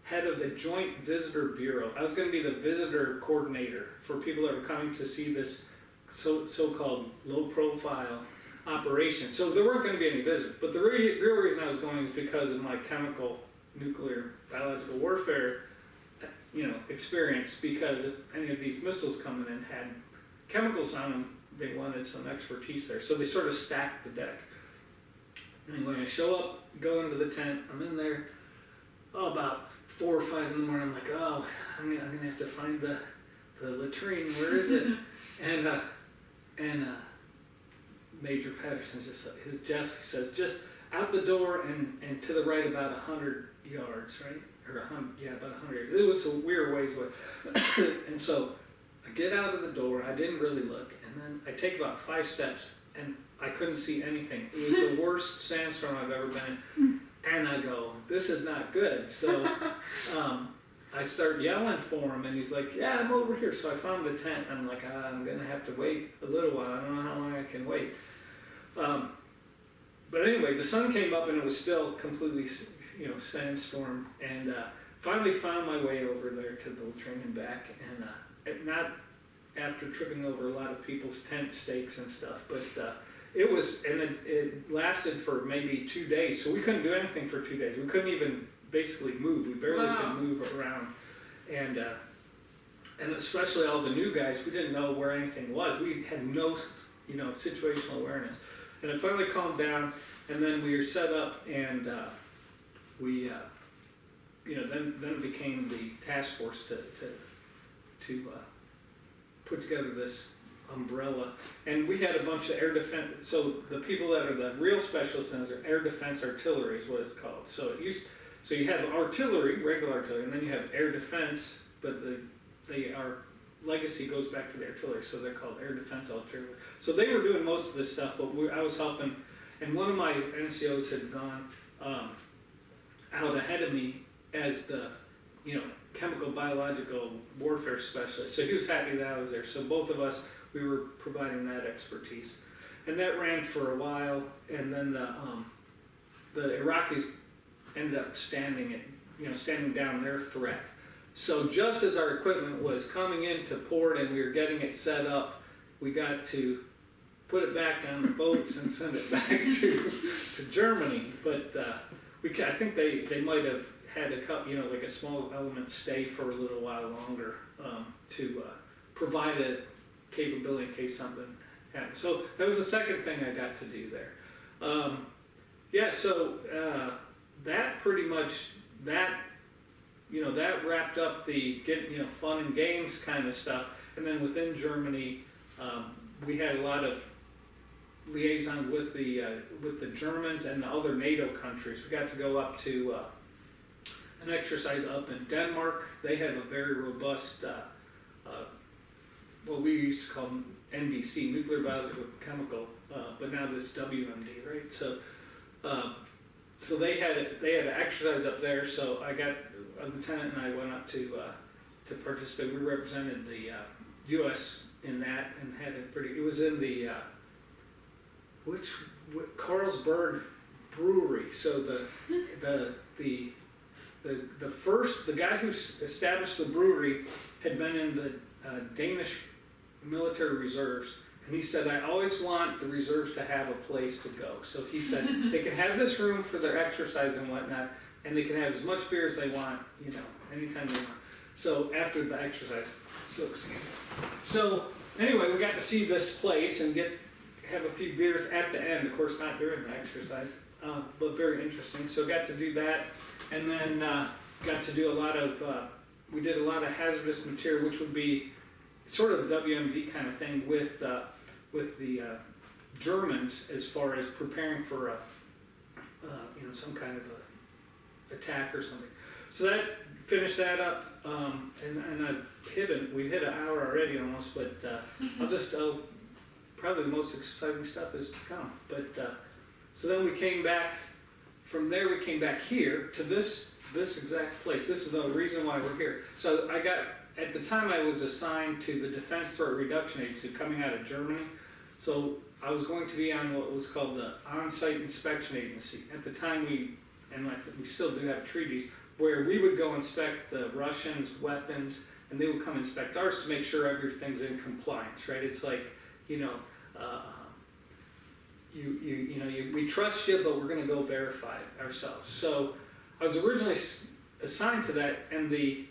head of the Joint Visitor Bureau. I was going to be the visitor coordinator for people that were coming to see this so-called low-profile operation. So there weren't going to be any visitors. But the real reason I was going is because of my chemical, nuclear, biological warfare, experience. Because if any of these missiles coming in had chemicals on them, they wanted some expertise there. So they sort of stacked the deck. Anyway, I show up, go into the tent. I'm in there. About 4 or 5 in the morning. I'm like, "Oh, I'm gonna have to find the latrine. Where is it?" and Major Patterson's Jeff says, "Just out the door and to the right about 100 yards, right? Or about 100. It was a weird ways away." And so I get out of the door. I didn't really look, and then I take about 5 steps, and I couldn't see anything. It was the worst sandstorm I've ever been in. And I go, "This is not good." So I start yelling for him, and he's like, "Yeah, I'm over here." So I found the tent. I'm like, "I'm going to have to wait a little while. I don't know how long I can wait." But anyway, the sun came up, and it was still completely, sandstorm. And finally found my way over there to the latrine and back. And not after tripping over a lot of people's tent stakes and stuff, but it lasted for maybe 2 days, so we couldn't do anything for 2 days. We couldn't even basically move. We barely could move around, and especially all the new guys, we didn't know where anything was. We had no, situational awareness. And it finally calmed down, and then we were set up, and we, then it became the task force to put together this umbrella, and we had a bunch of air defense. So the people that are the real specialists in this are air defense artillery is what it's called. So you have artillery, regular artillery, and then you have air defense, but they are legacy goes back to the artillery, so they're called air defense artillery. So they were doing most of this stuff, but I was helping, and one of my NCOs had gone out ahead of me as the, chemical biological warfare specialist. So he was happy that I was there. So both of us, we were providing that expertise, and that ran for a while, and then the Iraqis ended up standing down their threat. So just as our equipment was coming into port and we were getting it set up, we got to put it back on the boats and send it back to Germany. But I think they might have had like a small element stay for a little while longer to provide a capability in case something happened. So that was the second thing I got to do there. So that pretty much that wrapped up the fun and games kind of stuff. And then within Germany, we had a lot of liaison with the Germans and the other NATO countries. We got to go up to an exercise up in Denmark. They have a very robust, what we used to call NBC, nuclear biological chemical, but now this WMD, right? So they had an exercise up there. So I got a lieutenant and I went up to participate. We represented the U.S. in that and had a pretty. It was in the Carlsberg Brewery. So the guy who established the brewery had been in the Danish military reserves, and he said, I always want the reserves to have a place to go. So he said they can have this room for their exercise and whatnot, and they can have as much beer as they want, anytime they want. So after the exercise, so anyway, we got to see this place and have a few beers at the end. Of course, not during the exercise, but very interesting. So got to do that, and then got to do we did a lot of hazardous material, which would be sort of the WMD kind of thing with the Germans as far as preparing for some kind of a attack or something. So that finished that up, and we hit an hour already almost, but probably the most exciting stuff is to come. But so then we came back from there. We came back here to this exact place. This is the reason why we're here. So at the time I was assigned to the Defense Threat Reduction Agency coming out of Germany. So I was going to be on what was called the On-Site Inspection Agency. At the time we still do have treaties where we would go inspect the Russians' weapons and they would come inspect ours to make sure everything's in compliance, right? It's like, we trust you, but we're going to go verify it ourselves. So I was originally assigned to that, and the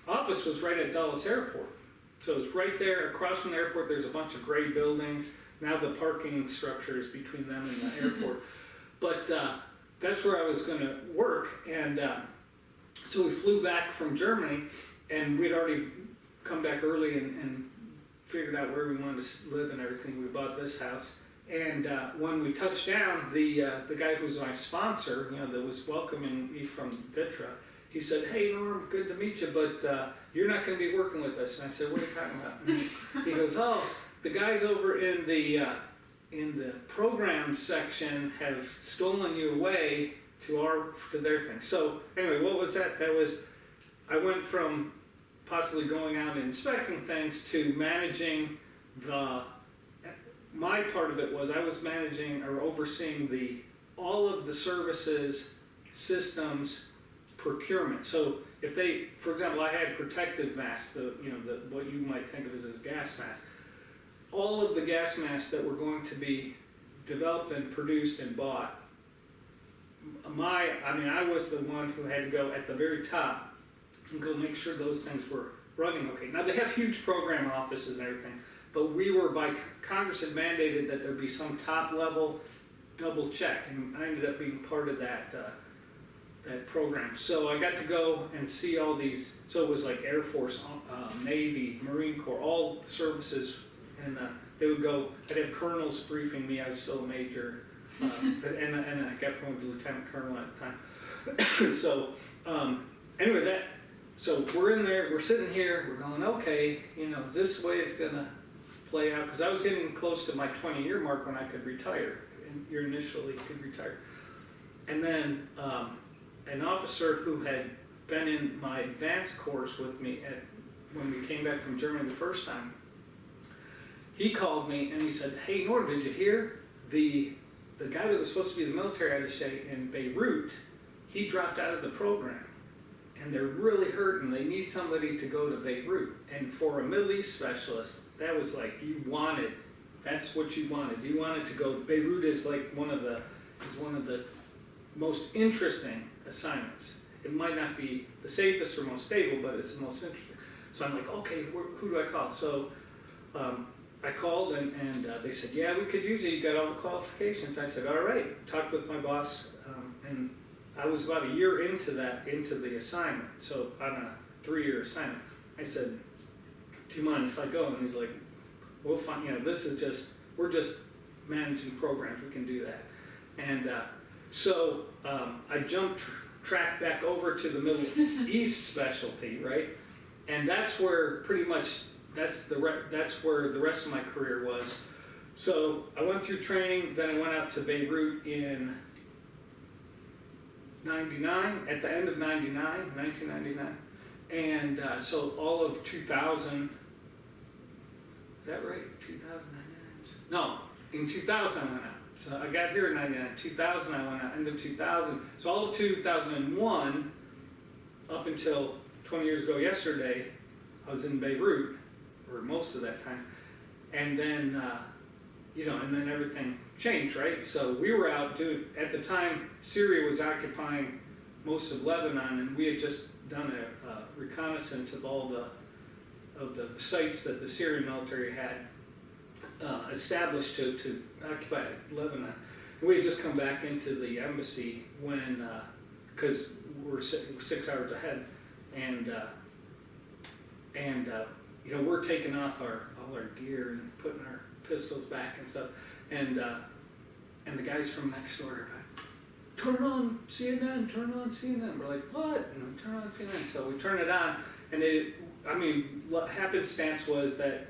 office was right at Dulles Airport. So it's right there across from the airport. There's a bunch of gray buildings. Now the parking structure is between them and the airport. But that's where I was going to work. And so we flew back from Germany, and we'd already come back early and figured out where we wanted to live and everything. We bought this house. And when we touched down, the guy who was my sponsor, that was welcoming me from Vitra, he said, "Hey Norm, good to meet you, but you're not going to be working with us." And I said, "What are you talking about?" And he goes, "Oh, the guys over in the program section have stolen you away to their thing." So anyway, what was that? That was, I went from possibly going out and inspecting things to managing my part of it was I was managing or overseeing all of the services, systems, procurement. So if for example, I had protective masks, what you might think of as a gas mask. All of the gas masks that were going to be developed and produced and bought, I was the one who had to go at the very top and go make sure those things were running okay. Now they have huge program offices and everything, but we were Congress had mandated that there be some top level double check, and I ended up being part of that program. So I got to go and see all these. So it was like Air Force, Navy, Marine Corps, all services, and they would go. I'd have colonels briefing me. I was still a major, and I got promoted to lieutenant colonel at the time. So anyway, so we're in there, we're sitting here, we're going, okay, you know, is this the way it's gonna play out? Because I was getting close to my 20-year mark when I could retire, and you initially could retire. And then an officer who had been in my advanced course with me when we came back from Germany the first time, he called me and he said, hey Norm, did you hear the guy that was supposed to be the military attaché in Beirut, he dropped out of the program. And they're really hurting. They need somebody to go to Beirut. And for a Middle East specialist, that was like that's what you wanted. You wanted to go. Beirut is like one of the most interesting assignments. It might not be the safest or most stable, but it's the most interesting. So I'm like, okay, who do I call? So I called and they said, yeah, we could use you. You got all the qualifications. I said, all right. Talked with my boss and I was about a year into the assignment, so on a 3-year assignment. I said, do you mind if I go? And he's like, we'll find, you know, we're just managing programs, we can do that. And so I jumped track back over to the Middle East specialty, right? And that's where pretty much, that's where the rest of my career was. So I went through training, then I went out to Beirut in 99, at the end of 1999, and so all of 2000, is that right, 2099? No, in 2000 I went out, so I got here in 99, 2000 I went out, end of 2000, so all of 2001, up until 20 years ago yesterday, I was in Beirut, or most of that time, and then, you know, and then everything changed, right? So we were out doing, at the time, Syria was occupying most of Lebanon, and we had just done a reconnaissance of all the sites that the Syrian military had established to occupy Lebanon. And we had just come back into the embassy when, because we're 6 hours ahead, and you know, we're taking off all our gear and putting our pistols back and stuff, and the guys from next door are like, turn on CNN, turn on CNN. We're like, what? And turn on CNN. So we turn it on, and what happenstance was that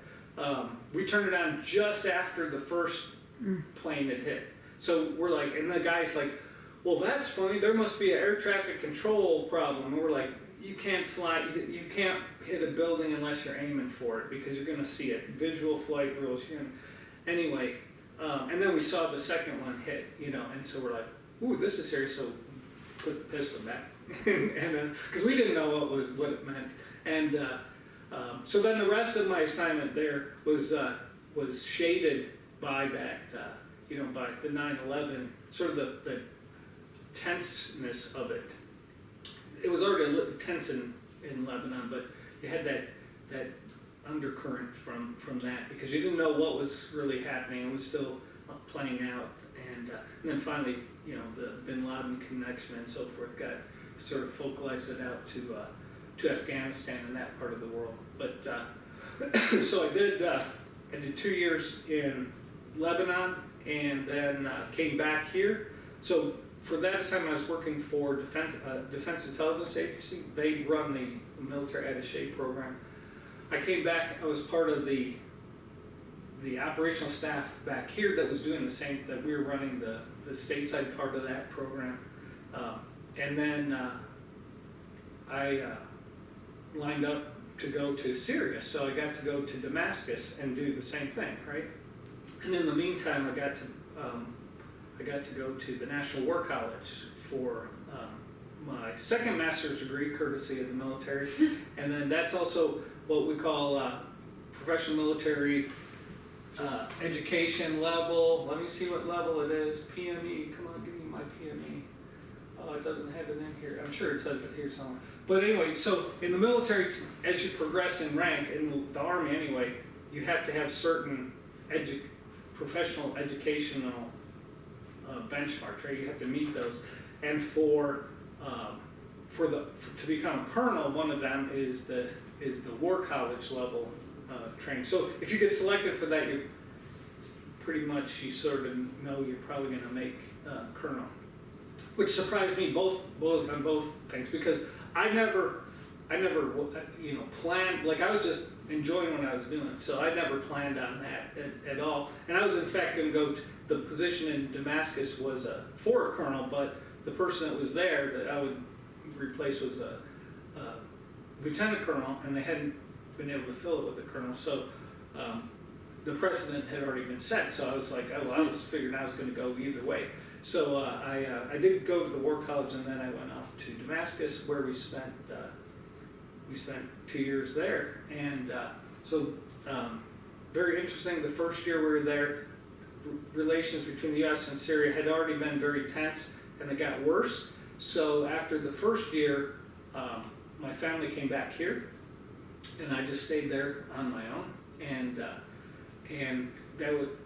we turned it on just after the first plane had hit. So we're like, and the guy's like, well, that's funny. There must be an air traffic control problem. And we're like, you can't fly, you can't hit a building unless you're aiming for it because you're going to see it. Visual flight rules. Anyway, and then we saw the second one hit, you know, and so we're like, ooh, this is serious. So put the pistol back, and because we didn't know what it meant, and so then the rest of my assignment there was shaded by that, you know, by the 9/11, sort of the tenseness of it. It was already a little tense in Lebanon, but you had that undercurrent from that because you didn't know what was really happening. It was still playing out, and then finally, you know, the Bin Laden connection and so forth got sort of focalized it out to Afghanistan and that part of the world. But so I did 2 years in Lebanon, and then came back here. So for that assignment, I was working for Defense Intelligence Agency. They run the military attaché program. I came back, I was part of the operational staff back here that was doing the same, that we were running the stateside part of that program. And then I lined up to go to Syria, so I got to go to Damascus and do the same thing, right? And in the meantime, I got to go to the National War College for my second master's degree, courtesy of the military, and then that's also what we call professional military education level. Let me see what level it is. PME. Come on, give me my PME. Oh, it doesn't have it in here. I'm sure it says it here somewhere. But anyway, so in the military, as you progress in rank, in the Army anyway, you have to have certain professional educational benchmarks, right? You have to meet those. And to become a colonel, one of them is the War College level training. So if you get selected for that, you pretty much, you sort of know you're probably going to make colonel, which surprised me both on both things, because I never I never, planned, like I was just enjoying what I was doing, so I never planned on that at all. And I was in fact gonna go, the position in Damascus was for a colonel, but the person that was there that I would replace was a lieutenant colonel, and they hadn't been able to fill it with a colonel, so the precedent had already been set, so I was like, oh, I was figuring I was gonna go either way. So I did go to the War College, and then I went off to Damascus, where we spent 2 years there. And very interesting. The first year we were there, relations between the U.S. and Syria had already been very tense, and they got worse. So after the first year, my family came back here, and I just stayed there on my own. And that would,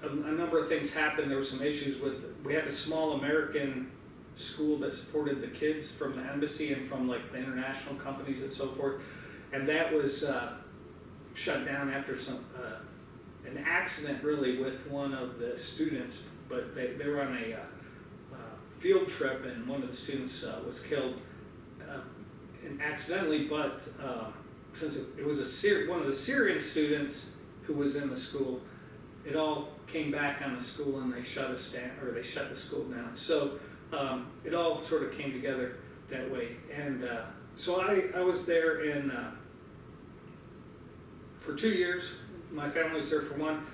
a number of things happened. There were some issues we had a small American school that supported the kids from the embassy and from like the international companies and so forth, and that was shut down after an accident really with one of the students. But they were on a field trip, and one of the students was killed accidentally, but since it was one of the Syrian students who was in the school, it all came back on the school, and they shut us down, or they shut the school down. So it all sort of came together that way. And so I was there for 2 years. My family was there for 1.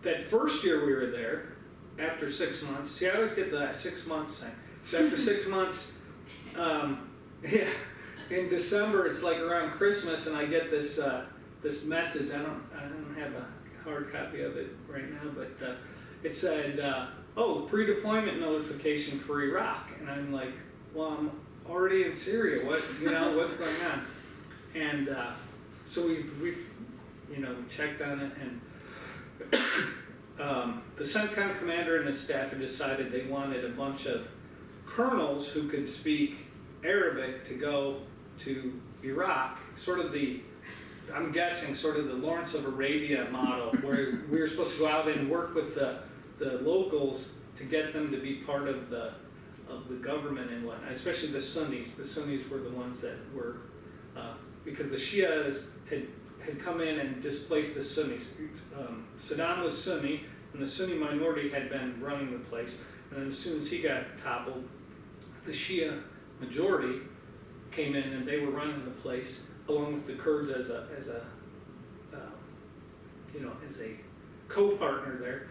That first year we were there, after 6 months, see, I always get the 6 months thing. So after 6 months, yeah, in December, it's like around Christmas, and I get this message. I don't have a hard copy of it right now, but it said, pre-deployment notification for Iraq. And I'm like, well, I'm already in Syria. What's going on? And so we checked on it, and the CENTCOM commander and his staff had decided they wanted a bunch of colonels who could speak Arabic to go to Iraq, I'm guessing sort of the Lawrence of Arabia model, where we were supposed to go out and work with the locals to get them to be part of the government and whatnot, especially the Sunnis. The Sunnis were the ones that were, because the Shias had come in and displaced the Sunnis. Saddam was Sunni, and the Sunni minority had been running the place. And then as soon as he got toppled, the Shia majority came in, and they were running the place, along with the Kurds as a co-partner there.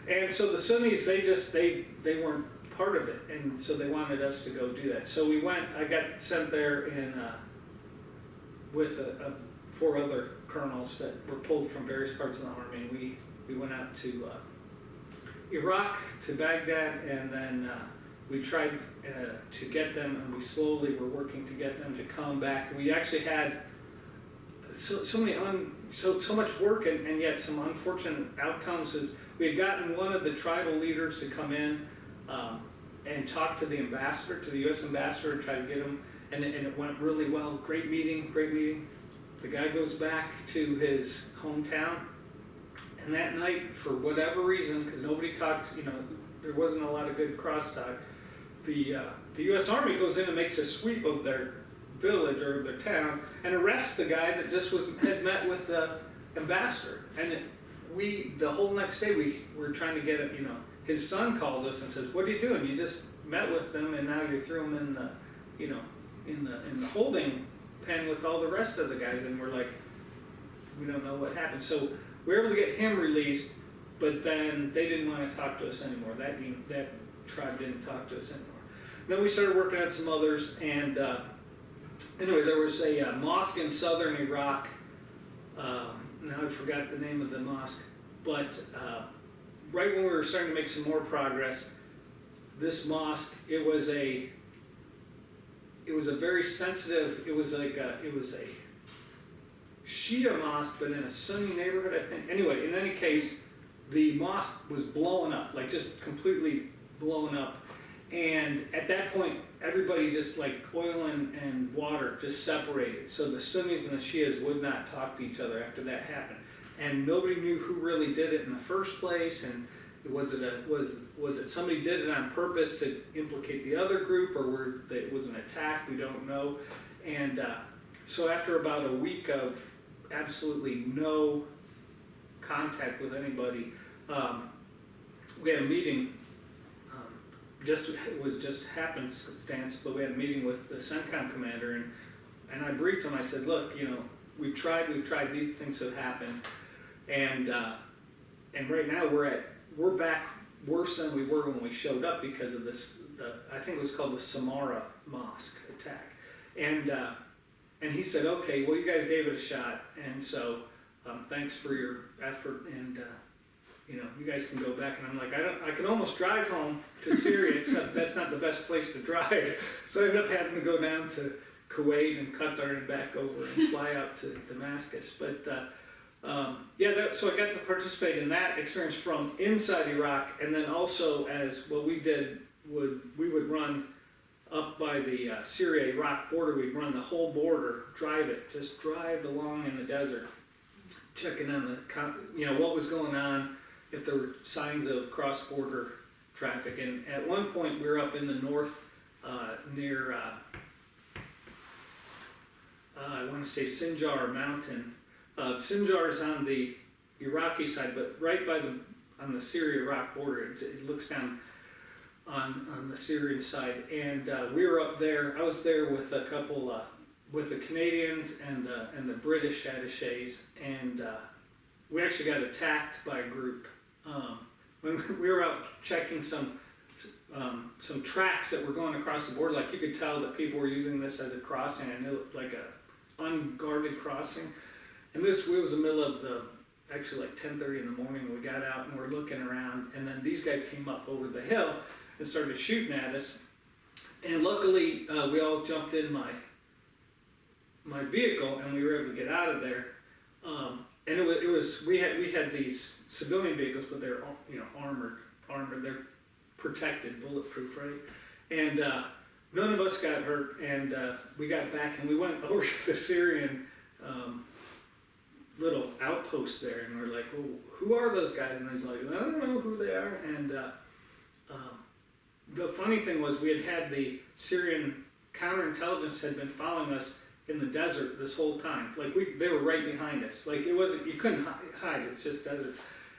And so the Sunnis, they weren't part of it, and so they wanted us to go do that. So we went. I got sent there with 4 other colonels that were pulled from various parts of the army. And we went out to Iraq, to Baghdad, and then we tried to get them, and we slowly were working to get them to come back. We actually had so much work, and yet some unfortunate outcomes. Is we had gotten one of the tribal leaders to come in and talk to the ambassador, to the U.S. ambassador, and try to get him, and it went really well. Great meeting. The guy goes back to his hometown, and that night, for whatever reason, because nobody talked, there wasn't a lot of good crosstalk, the U.S. Army goes in and makes a sweep of their village or their town and arrests the guy that just had met with the ambassador. And the whole next day we were trying to get it. His son calls us and says, "What are you doing? You just met with them, and now you threw them in the holding pen with all the rest of the guys." And we're like, we don't know what happened. So we were able to get him released, but then they didn't want to talk to us anymore. That tribe didn't talk to us anymore. Then we started working on some others, and anyway, there was a mosque in southern Iraq. Now I forgot the name of the mosque, but right when we were starting to make some more progress, this mosque, it was a very sensitive. It was a Shia mosque, but in a Sunni neighborhood, I think. Anyway, in any case, the mosque was blowing up, like just completely blown up. And at that point, everybody just like oil and water just separated. So the Sunnis and the Shias would not talk to each other after that happened. And nobody knew who really did it in the first place. And was it somebody did it on purpose to implicate the other group, or was it an attack? We don't know. And So after about a week of absolutely no contact with anybody, we had a meeting. It was just happenstance, but we had a meeting with the CENTCOM commander, and I briefed him. I said, look, we've tried, these things have happened, and right now we're back worse than we were when we showed up because of this. I think it was called the Samara Mosque attack, and he said, okay, well, you guys gave it a shot, and so thanks for your effort, and you guys can go back. And I'm like, I can almost drive home to Syria, except that's not the best place to drive. So I ended up having to go down to Kuwait and Qatar and back over and fly out to Damascus. But so I got to participate in that experience from inside Iraq, and then also as what we did we would run up by the Syria-Iraq border. We'd run the whole border, just drive along in the desert, checking on what was going on, if there were signs of cross-border traffic. And at one point we were up in the north near, I want to say Sinjar Mountain. Sinjar is on the Iraqi side, but right on the Syria-Iraq border. It looks down on the Syrian side. And we were up there. I was there with a couple, with the Canadians and the British attachés, and we actually got attacked by a group. When we were out checking some tracks that were going across the border, like you could tell that people were using this as a crossing, like a unguarded crossing. And it was the middle of actually like 10:30 in the morning, and we got out and we're looking around, and then these guys came up over the hill and started shooting at us. And luckily, we all jumped in my vehicle, and we were able to get out of there. And we had these civilian vehicles, but they're armored. They're protected, bulletproof, right? And none of us got hurt. And we got back, and we went over to the Syrian little outpost there, and we're like, well, who are those guys? And he's like, I don't know who they are. And the funny thing was, we had the Syrian counterintelligence had been following us in the desert this whole time. Like they were right behind us. Like you couldn't hide, it's just desert.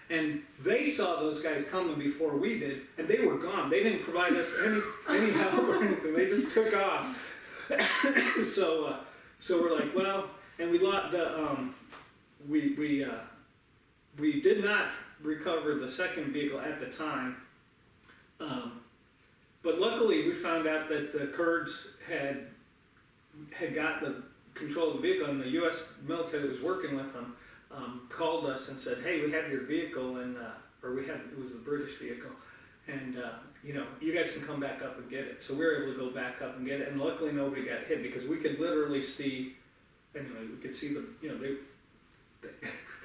And they saw those guys coming before we did, and they were gone. They didn't provide us any help or anything. They just took off. So we're like, well, and we did not recover the second vehicle at the time. But luckily we found out that the Kurds had got the control of the vehicle, and the U.S. military that was working with them called us and said, hey, we have your vehicle, and it was the British vehicle, and you guys can come back up and get it. So we were able to go back up and get it, and luckily nobody got hit, because we could literally see, anyway, we could see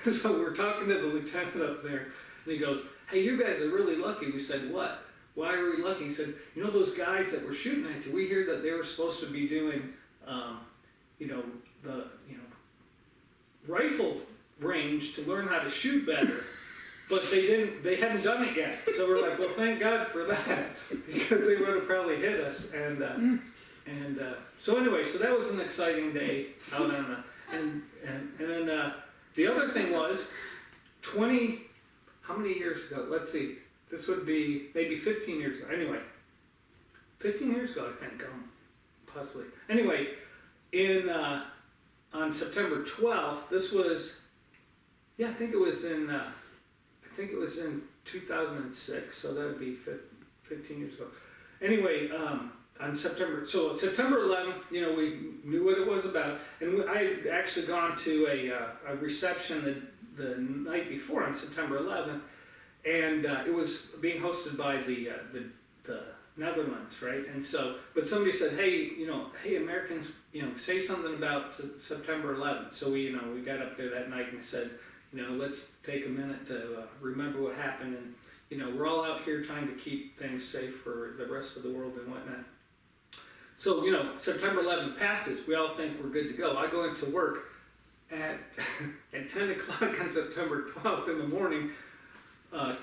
so we're talking to the lieutenant up there, and he goes, hey, you guys are really lucky. We said, what? Why are we lucky? He said, those guys that were shooting at you, we hear that they were supposed to be doing, the rifle range to learn how to shoot better, but they hadn't done it yet. So we're like, well, thank God for that, because they would have probably hit us. And so anyway, so that was an exciting day out on the, and then the other thing was, how many years ago? Let's see. This would be maybe 15 years ago. Anyway, 15 years ago, I think, possibly. Anyway, on September 12th, this was, I think it was in 2006. So that would be 15 years ago. Anyway, on September 11th, we knew what it was about, and I actually gone to a reception the night before on September 11th. And it was being hosted by the Netherlands, right? And so, but somebody said, hey, hey, Americans, say something about September 11th. So we got up there that night and said, let's take a minute to remember what happened. And, we're all out here trying to keep things safe for the rest of the world and whatnot. So, September 11th passes. We all think we're good to go. I go into work at 10 o'clock on September 12th in the morning. A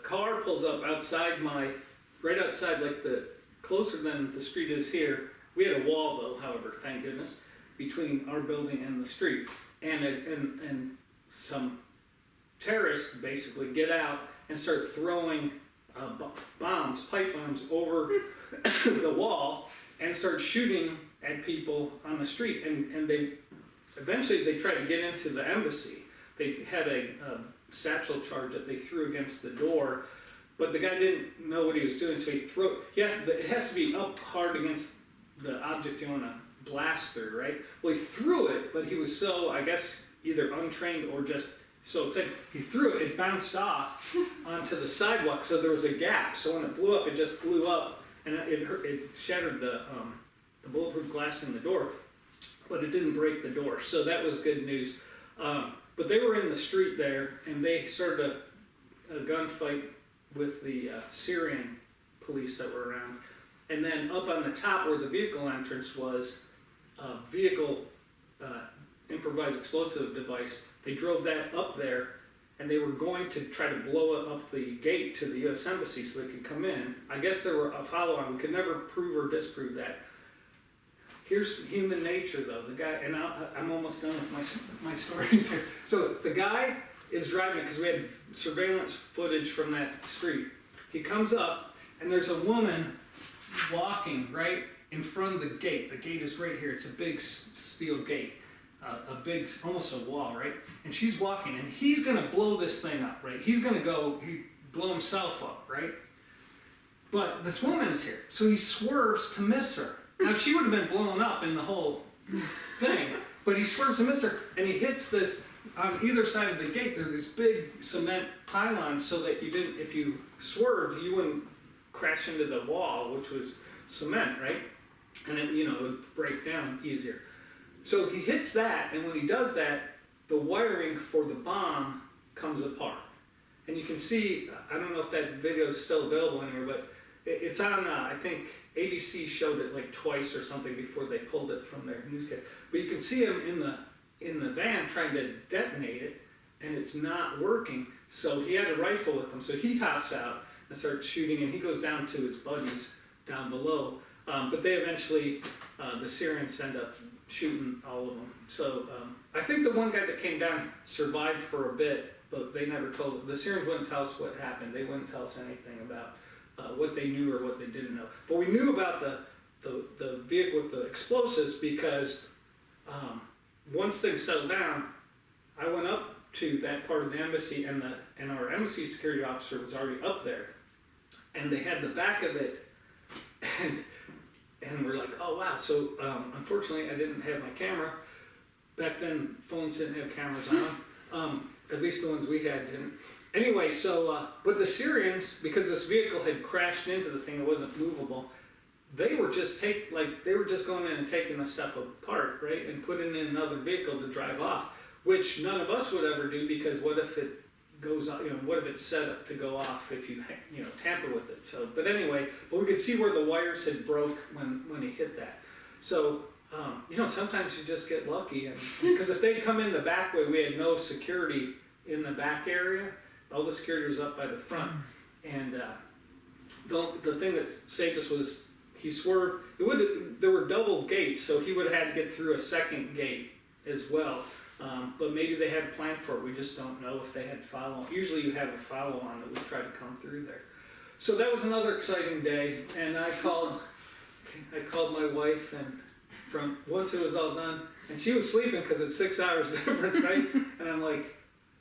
car pulls up right outside, like closer than the street is here. We had a wall though, however, thank goodness. between our building and the street. And some terrorists basically get out and start throwing bombs, pipe bombs over the wall and start shooting at people on the street. And they eventually tried to get into the embassy. They had a satchel charge that they threw against the door, but the guy didn't know what he was doing, so it has to be up hard against the object you want to blast through, right? Well, he threw it, but he was so, I guess, either untrained or just so excited. He threw it, it bounced off onto the sidewalk, so there was a gap. So when it blew up, it just blew up, and it shattered the bulletproof glass in the door, but it didn't break the door. So that was good news. But they were in the street there, and they started a gunfight with the Syrian police that were around. And then up on the top where the vehicle entrance was, improvised explosive device, they drove that up there, and they were going to try to blow up the gate to the U.S. Embassy so they could come in. I guess there were a follow-on. We could never prove or disprove that. Here's human nature, though. The guy, and I'm almost done with my stories here. So the guy is driving, because we had surveillance footage from that street. He comes up, and there's a woman walking right in front of the gate. The gate is right here. It's a big steel gate, a big, almost a wall, right? And she's walking, and he's gonna blow this thing up, right? He's gonna blow himself up, right? But this woman is here, so he swerves to miss her. Now, she would have been blown up in the whole thing, but he swerves to miss her, and he hits this, on either side of the gate, there's these big cement pylons so that if you swerved, you wouldn't crash into the wall, which was cement, right? And it would break down easier. So he hits that, and when he does that, the wiring for the bomb comes apart. And you can see, I don't know if that video is still available anywhere, but it's on, I think ABC showed it like twice or something before they pulled it from their newscast. But you can see him in the van trying to detonate it, and it's not working. So he had a rifle with him, so he hops out and starts shooting, and he goes down to his buddies down below. But they eventually, the Syrians end up shooting all of them. So I think the one guy that came down survived for a bit, but they never told, the Syrians wouldn't tell us what happened. They wouldn't tell us anything about what they knew or what they didn't know. But we knew about the vehicle with the explosives because once things settled down, I went up to that part of the embassy, and our embassy security officer was already up there, and they had the back of it, and we're like, oh wow. So unfortunately, I didn't have my camera. Back then, phones didn't have cameras on them. At least the ones we had didn't. Anyway, so, but the Syrians, because this vehicle had crashed into the thing, it wasn't movable, they were just going in and taking the stuff apart, right, and putting in another vehicle to drive off, which none of us would ever do, because what if it goes off, what if it's set up to go off if you tamper with it? So, but anyway, but we could see where the wires had broke when he hit that. So, sometimes you just get lucky, and because if they'd come in the back way, we had no security in the back area. All the security was up by the front, and the thing that saved us was he swerved. There were double gates, so he would have had to get through a second gate as well. But maybe they had planned for it. We just don't know if they had follow. Usually you have a follow-on that would try to come through there. So that was another exciting day, and I called my wife, and once it was all done, and she was sleeping because it's 6 hours different, right? And I'm like,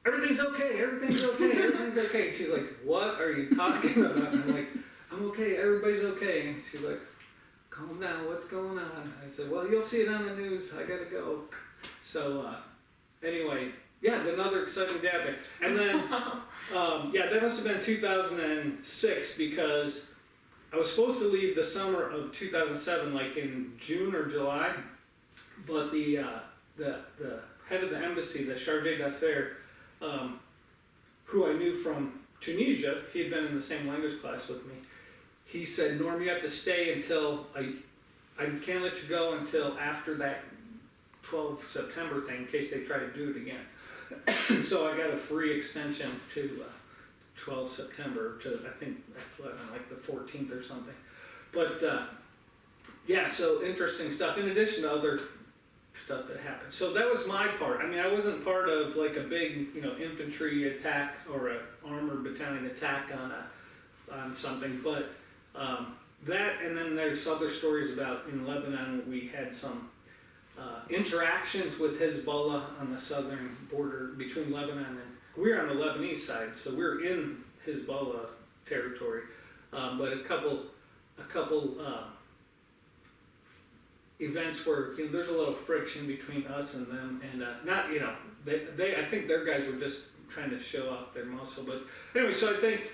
everything's okay, everything's okay, everything's okay. And she's like, what are you talking about? And I'm like, I'm okay, everybody's okay. And she's like, calm down, what's going on? I said, well, you'll see it on the news, I gotta go. So anyway, yeah, another exciting day. And then, that must have been 2006, because I was supposed to leave the summer of 2007, like in June or July, but the head of the embassy, the chargé d'affaires, who I knew from Tunisia, he had been in the same language class with me, he said, Norm, you have to stay until, I can't let you go until after that 12 September thing, in case they try to do it again. So I got a free extension to 12 September to, I think, I fled on like the 14th or something. But so interesting stuff. In addition to other stuff that happened. So that was my part. I mean, I wasn't part of like a big, infantry attack or a armored battalion attack on something, but that, and then there's other stories about in Lebanon we had some interactions with Hezbollah on the southern border between Lebanon and we're on the Lebanese side, so we're in Hezbollah territory, but a couple events where there's a little friction between us and them, and not they I think their guys were just trying to show off their muscle, but anyway, so I think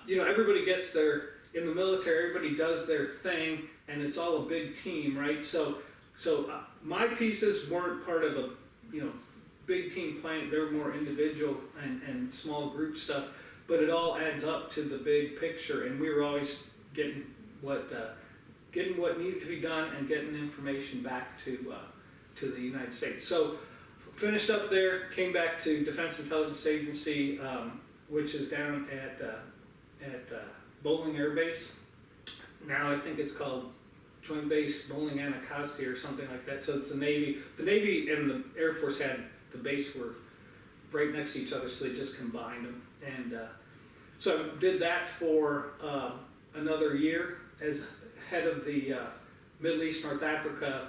everybody gets their in the military, everybody does their thing, and it's all a big team, right? So my pieces weren't part of a big team plan. They were more individual and small group stuff, but it all adds up to the big picture, and we were always getting what needed to be done and getting information back to the United States. So finished up there, came back to Defense Intelligence Agency, which is down at Bowling Air Base. Now I think it's called Joint Base Bowling Anacostia or something like that. So it's the Navy. The Navy and the Air Force had the base were right next to each other, so they just combined them. And so I did that for another year as head of the Middle East North Africa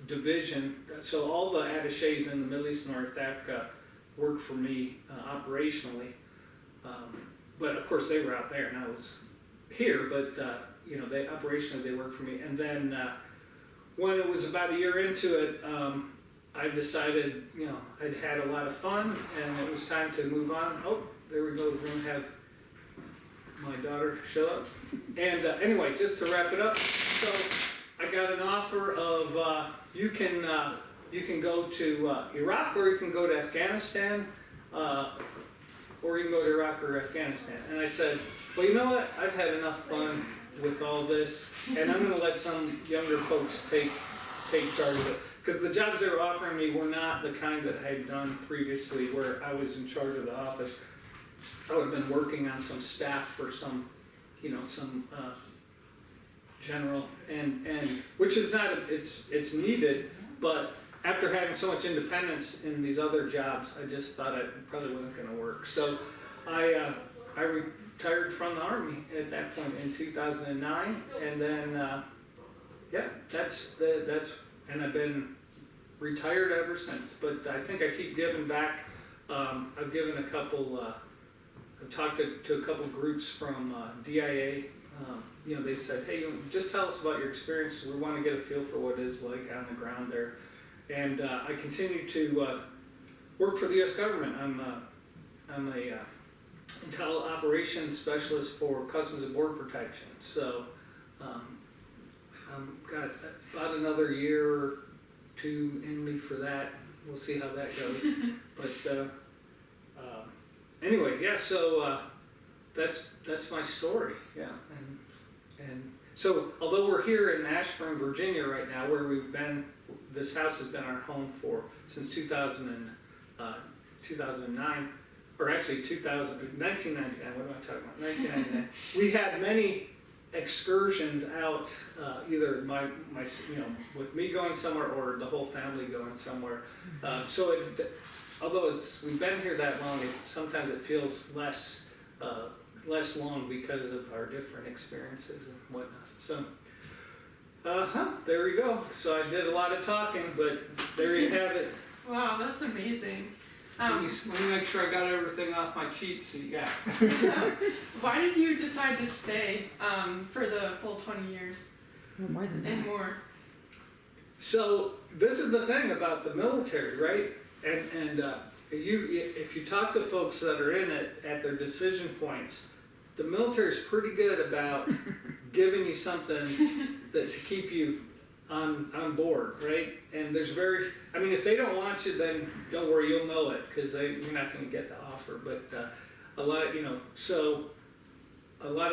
division. So all the attachés in the Middle East North Africa worked for me operationally. But of course they were out there and I was here, but they operationally they worked for me. And then when it was about a year into it, I decided, I'd had a lot of fun and it was time to move on. Oh, there we go, we're gonna have my daughter show up. And anyway, just to wrap it up, so I got an offer of you can go to Iraq or you can go to Afghanistan, or you can go to Iraq or Afghanistan. And I said, well, you know what? I've had enough fun with all this, and I'm going to let some younger folks take charge of it. Because the jobs they were offering me were not the kind that I had done previously, where I was in charge of the office. I would have been working on some staff for some general, and which is not, it's needed, but after having so much independence in these other jobs, I just thought it probably wasn't going to work. So I retired from the Army at that point in 2009, and then and I've been retired ever since. But I think I keep giving back. I've given a couple. I've talked to a couple groups from DIA. They said, hey, just tell us about your experience. We want to get a feel for what it is like on the ground there. And I continue to work for the U.S. government. I'm a intel operations specialist for Customs and Border Protection. So I've got about another year or two in me for that. We'll see how that goes. But anyway, yeah. So that's my story. Yeah, and so although we're here in Ashburn, Virginia right now, where we've been. This house has been our home since 2009, or actually 1999, what am I talking about, 1999. We had many excursions out, either with me going somewhere or the whole family going somewhere. So although we've been here that long, sometimes it feels less long because of our different experiences and whatnot. So. There we go. So I did a lot of talking, but there you have it. Wow, that's amazing. Let me make sure I got everything off my cheat sheet. Yeah. Why did you decide to stay for the full 20 years? No, more than that. And more. So this is the thing about the military, right? And if you talk to folks that are in it at their decision points, the military is pretty good about giving you something that to keep you on board, right? And there's if they don't want you, then don't worry, you'll know it, because you're not going to get the offer. But a lot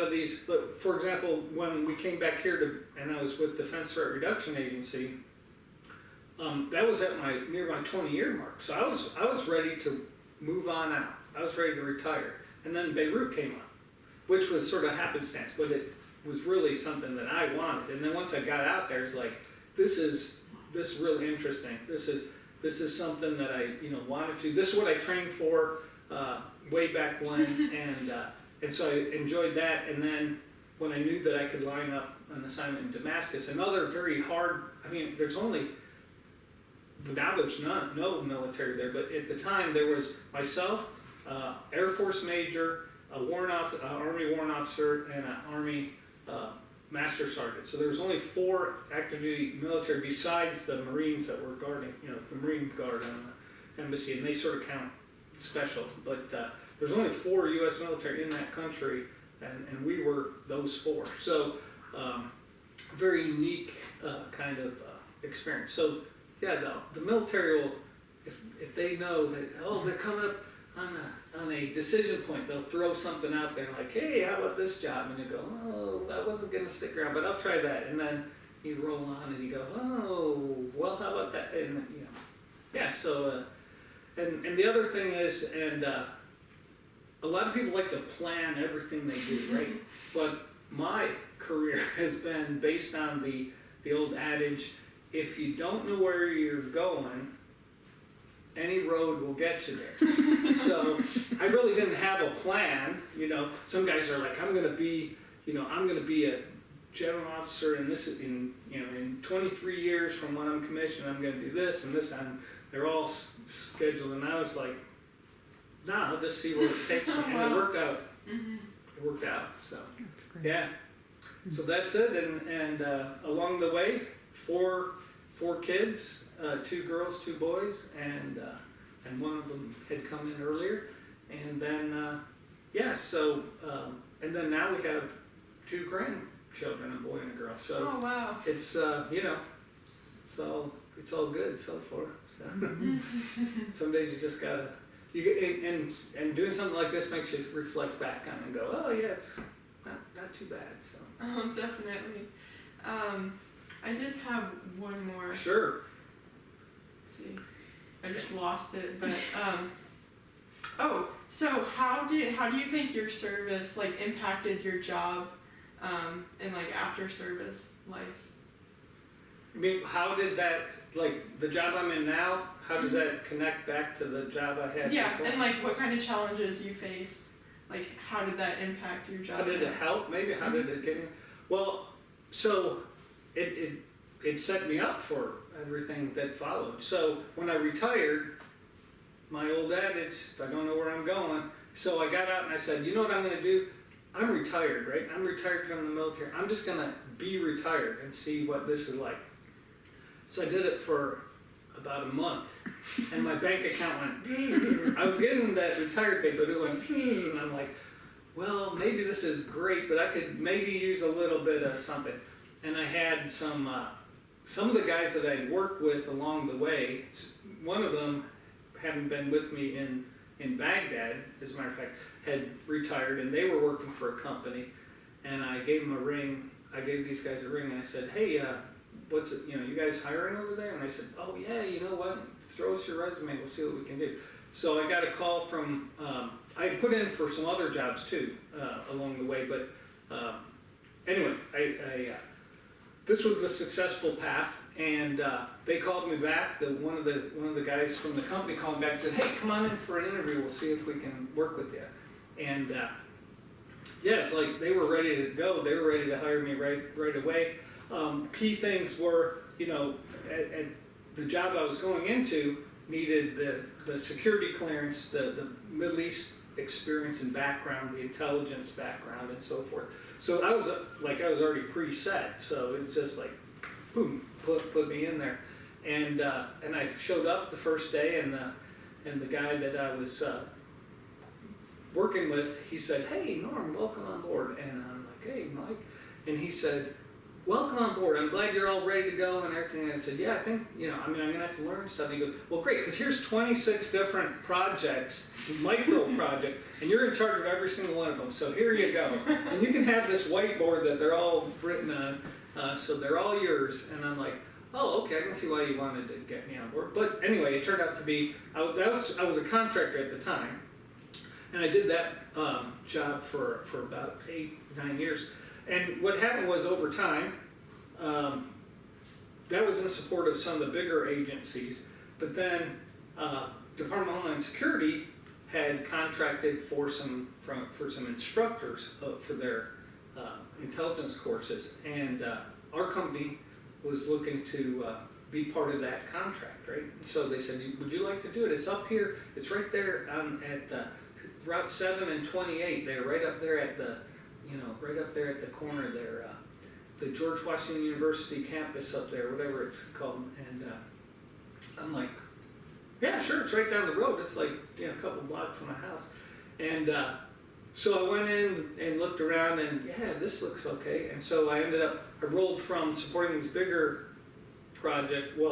of these, for example, when we came back here and I was with Defense Threat Reduction Agency, that was near my 20-year mark. So I was ready to move on out. I was ready to retire, and then Beirut came up, which was sort of happenstance, but it was really something that I wanted. And then once I got out there, it's like, this is this is really interesting. This is something that I wanted to. This is what I trained for way back when, and so I enjoyed that. And then when I knew that I could line up an assignment in Damascus, another very hard. I mean, there's only now there's no military there, but at the time there was myself, Air Force major, a Army warrant officer, and an Army master sergeant. So there was only 4 active duty military besides the Marines that were guarding, the Marine Guard on the embassy, and they sort of count special. But there's only 4 U.S. military in that country, and we were those 4. So very unique kind of experience. So yeah, the military will, if they know that they're coming up on a decision point, they'll throw something out there like, hey, how about this job? And you go, oh, I wasn't going to stick around, but I'll try that. And then you roll on and you go, oh, well, how about that? And yeah. So and the other thing is, and a lot of people like to plan everything they do, right? But my career has been based on the old adage, if you don't know where you're going, any road will get you there. So I really didn't have a plan. Some guys are like, I'm gonna be a general officer in 23 years from when I'm commissioned, I'm gonna do this and this, and they're all scheduled. And I was like, nah, I'll just see where it takes me. And it worked out. It worked out. So yeah. So that's it. And along the way, four kids. 2 girls, 2 boys, and one of them had come in earlier, and then and then now we have 2 grandchildren, a boy and a girl. So oh wow, it's it's all good so far. So some days you just gotta and doing something like this makes you reflect back on it and go, oh yeah, it's not too bad. So definitely. I did have one more. Sure. See, I just lost it, but so how do you think your service impacted your job and after service life? I mean, how did that, the job I'm in now, how does that connect back to the job I had before? And what kind of challenges you faced, how did that impact your job? How did it help? Maybe how did it get me? Well, so it set me up for everything that followed. So when I retired, my old adage, if I don't know where I'm going, so I got out and I said, you know what I'm going to do? I'm retired, right? I'm retired from the military. I'm just going to be retired and see what this is like. So I did it for about a month, and my bank account went, I was getting that retired pay, but it went, and I'm like, well, maybe this is great, but I could maybe use a little bit of something. And I had some of the guys that I worked with along the way, one of them, having been with me in Baghdad, as a matter of fact, had retired, and they were working for a company, and I gave them a ring. I gave these guys a ring, and I said, hey, what's it, you guys hiring over there? And they said, oh yeah, you know what, throw us your resume, we'll see what we can do. So I got a call from, I put in for some other jobs too, along the way, but anyway, this was the successful path, and they called me back. One of the guys from the company called me back and said, hey, come on in for an interview, we'll see if we can work with you. And yeah, it's like they were ready to go. They were ready to hire me right away. Key things were, at the job I was going into needed the security clearance, the Middle East experience and background, the intelligence background, and so forth. So I was already preset. So it was just like, boom, put me in there, and I showed up the first day, and the guy that I was working with, he said, hey, Norm, welcome on board. And I'm like, hey, Mike. And he said, welcome on board. I'm glad you're all ready to go and everything. And I said, yeah, I think, I'm going to have to learn stuff. And he goes, well, great, because here's 26 different projects, micro projects, and you're in charge of every single one of them. So here you go. And you can have this whiteboard that they're all written on, so they're all yours. And I'm like, oh, okay, I can see why you wanted to get me on board. But anyway, it turned out to be, I was a contractor at the time. And I did that job for about 8-9 years. And what happened was, over time, that was in support of some of the bigger agencies. But then Department of Homeland Security had contracted for some instructors for their intelligence courses, and our company was looking to be part of that contract, right? So they said, would you like to do it? It's up here, it's right there at Route 7 and 28 there, right up there at the, right up there at the corner there, the George Washington University campus up there, whatever it's called. And I'm like, yeah, sure, it's right down the road. It's like, a couple blocks from my house. And so I went in and looked around, and yeah, this looks okay. And so I rolled from supporting these bigger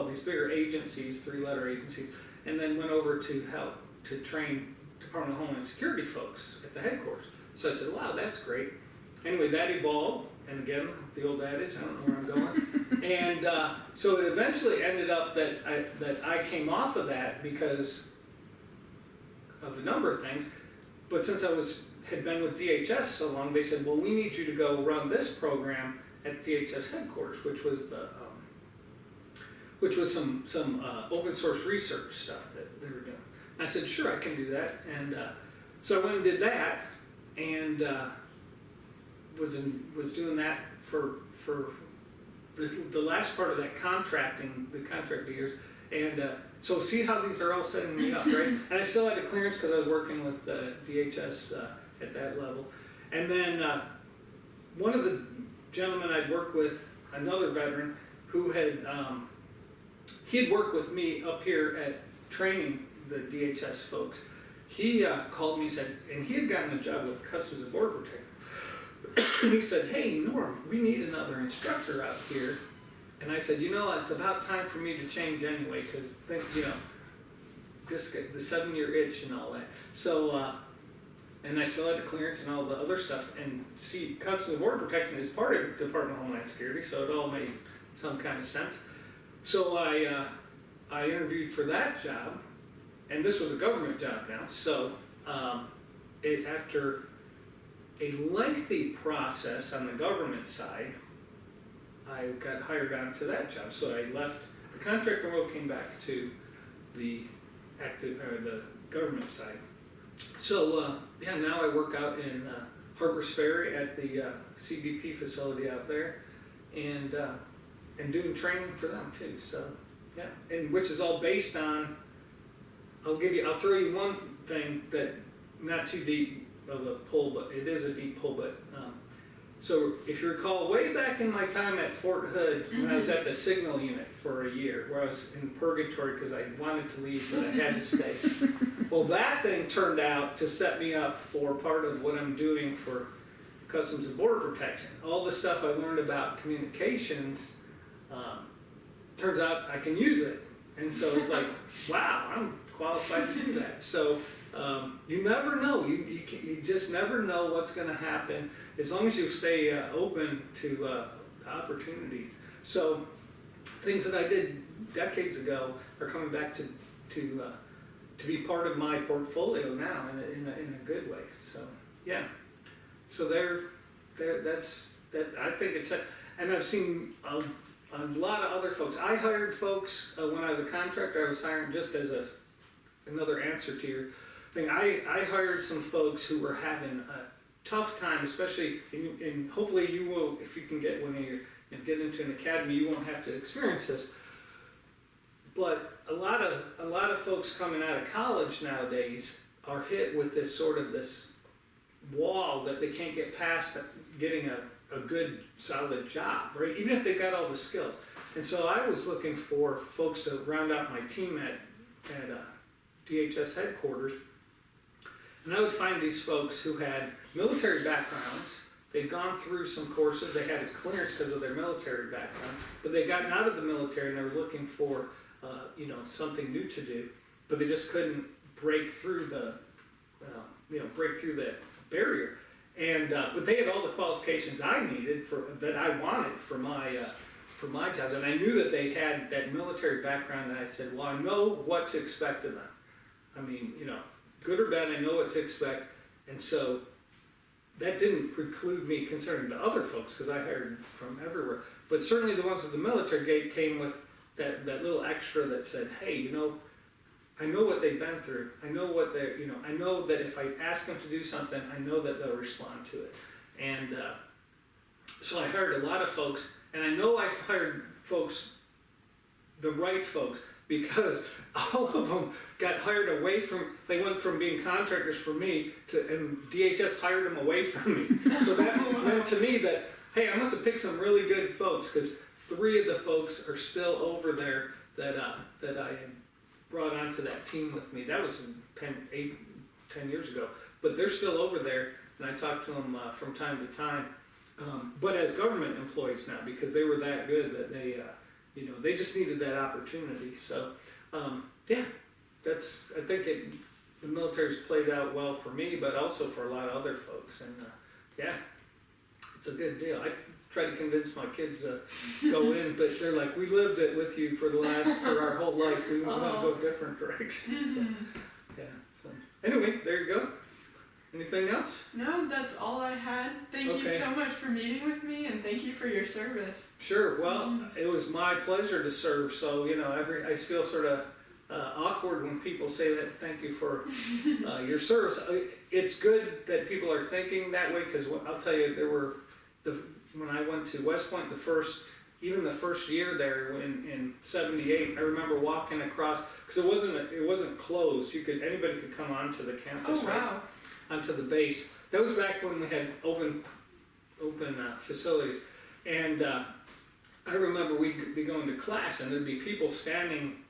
these bigger agencies, 3-letter agencies, and then went over to help to train Department of Homeland Security folks at the headquarters. So I said, wow, that's great. Anyway, that evolved, and again, the old adage, I don't know where I'm going. And so it eventually ended up that I came off of that because of a number of things. But since I had been with DHS so long, they said, well, we need you to go run this program at DHS headquarters, which was some open source research stuff that they were doing. And I said, sure, I can do that. And so I went and did that, and was doing that for the last part of that contract years. And so see how these are all setting me up, right? And I still had a clearance because I was working with DHS at that level. And then one of the gentlemen I'd worked with, another veteran, who had he had worked with me up here at training the DHS folks. He called me and said, and he had gotten a job with Customs and Border Protection. He said, hey, Norm, we need another instructor out here. And I said, it's about time for me to change anyway, because just the 7-year itch and all that. So, and I still had the clearance and all the other stuff. And see, Customs and Border Protection is part of Department of Homeland Security, so it all made some kind of sense. So I interviewed for that job, and this was a government job now. So after a lengthy process on the government side, I got hired onto that job. So I left the contractor world, came back to the government side. So now I work out in Harper's Ferry at the CBP facility out there, and doing training for them too. So yeah, and which is all based on. I'll throw you one thing that not too deep of a pull, but it is a deep pull. But so if you recall, way back in my time at Fort Hood, when I was at the signal unit for a year, where I was in purgatory because I wanted to leave, but I had to stay. Well, that thing turned out to set me up for part of what I'm doing for Customs and Border Protection. All the stuff I learned about communications, turns out I can use it. And so it's like, wow, I'm qualified to do that. So you never know. You just never know what's going to happen as long as you stay open to opportunities. So things that I did decades ago are coming back to be part of my portfolio now in a good way. So yeah. So that's I think it's and I've seen a lot of other folks. I hired folks when I was a contractor. I was hiring just as another answer to your thing. I hired some folks who were having a tough time, especially and hopefully you will, if you can get get into an academy, you won't have to experience this. But a lot of folks coming out of college nowadays are hit with this wall that they can't get past getting a good solid job, right? Even if they've got all the skills. And so I was looking for folks to round out my team at DHS headquarters. And I would find these folks who had military backgrounds. They'd gone through some courses. They had a clearance because of their military background, but they'd gotten out of the military and they were looking for something new to do, but they just couldn't break through the barrier. And but they had all the qualifications I needed that I wanted for my jobs, and I knew that they had that military background. And I said, well, I know what to expect of them. I mean, good or bad, I know what to expect. And so that didn't preclude me concerning the other folks, because I hired from everywhere. but certainly the ones with the military gate came with that little extra that said, hey, you know, I know what they've been through. I know what they're, you know, I know that if I ask them to do something, I know that they'll respond to it. And so I hired a lot of folks, and I know I've hired folks, the right folks, because all of them got hired away from, they went from being contractors for me to, and DHS hired them away from me. So that meant to me that, hey, I must have picked some really good folks, because 3 of the folks are still over there that I had brought onto that team with me. That was 10 years ago, but they're still over there, and I talk to them from time to time, but as government employees now, because they were that good that they, you know, they just needed that opportunity. So, yeah, that's, I think the military's played out well for me, but also for a lot of other folks, and yeah, it's a good deal. I try to convince my kids to go in, but they're like, we lived it with you for our whole life. We want to go different directions. So, yeah. So anyway, there you go. Anything else? No, that's all I had. Thank you so much for meeting with me, and thank you for your service. Sure. Well, it was my pleasure to serve. So, you know, I feel sort of awkward when people say that. Thank you for your service. It's good that people are thinking that way, because I'll tell you, there were when I went to West Point, the first year there in '78, I remember walking across, because it wasn't closed. Anybody could come onto the campus. Oh, wow. Onto the base. That was back when we had open facilities, and I remember we'd be going to class, and there'd be people standing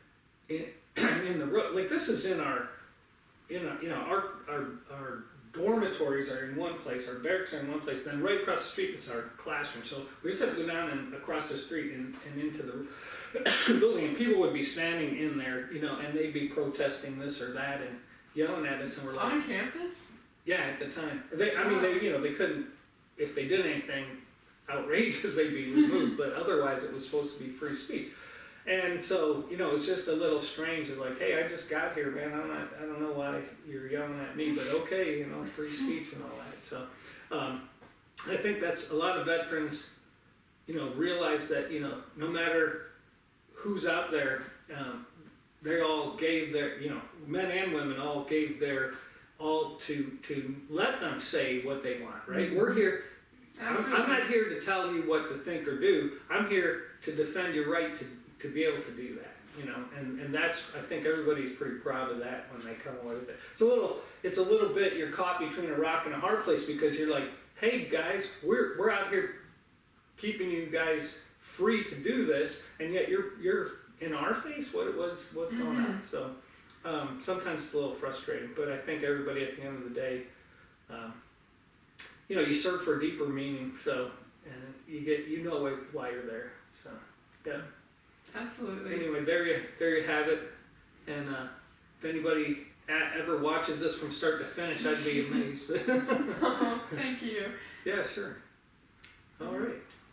in the road. Like, this is in our dormitories are in one place, our barracks are in one place, then right across the street is our classroom. So we just had to go down and across the street and into the building, and people would be standing in there, you know, and they'd be protesting this or that and yelling at us, and we're like, on campus? Yeah, at the time. They couldn't, if they did anything outrageous, they'd be removed, but otherwise it was supposed to be free speech. And so, you know, it's just a little strange. It's like, hey, I just got here, man. I don't know why you're yelling at me, but okay, you know, free speech and all that. So, I think that's a lot of veterans, you know, realize that, you know, no matter who's out there, they all gave their, you know, men and women all gave their all to let them say what they want, right? Mm-hmm. We're here. I'm not here to tell you what to think or do. I'm here to defend your right to be able to do that, you know, and that's, I think everybody's pretty proud of that when they come away with it. It's a little bit, you're caught between a rock and a hard place, because you're like, hey guys, we're out here keeping you guys free to do this, and yet you're in our face. What's going on? So sometimes it's a little frustrating, but I think everybody at the end of the day, you know, you search for a deeper meaning, so, and you know why you're there. So, yeah. Absolutely. Anyway, there you have it. And if anybody ever watches this from start to finish, I'd be amazed. Oh, thank you. Yeah, sure. All right.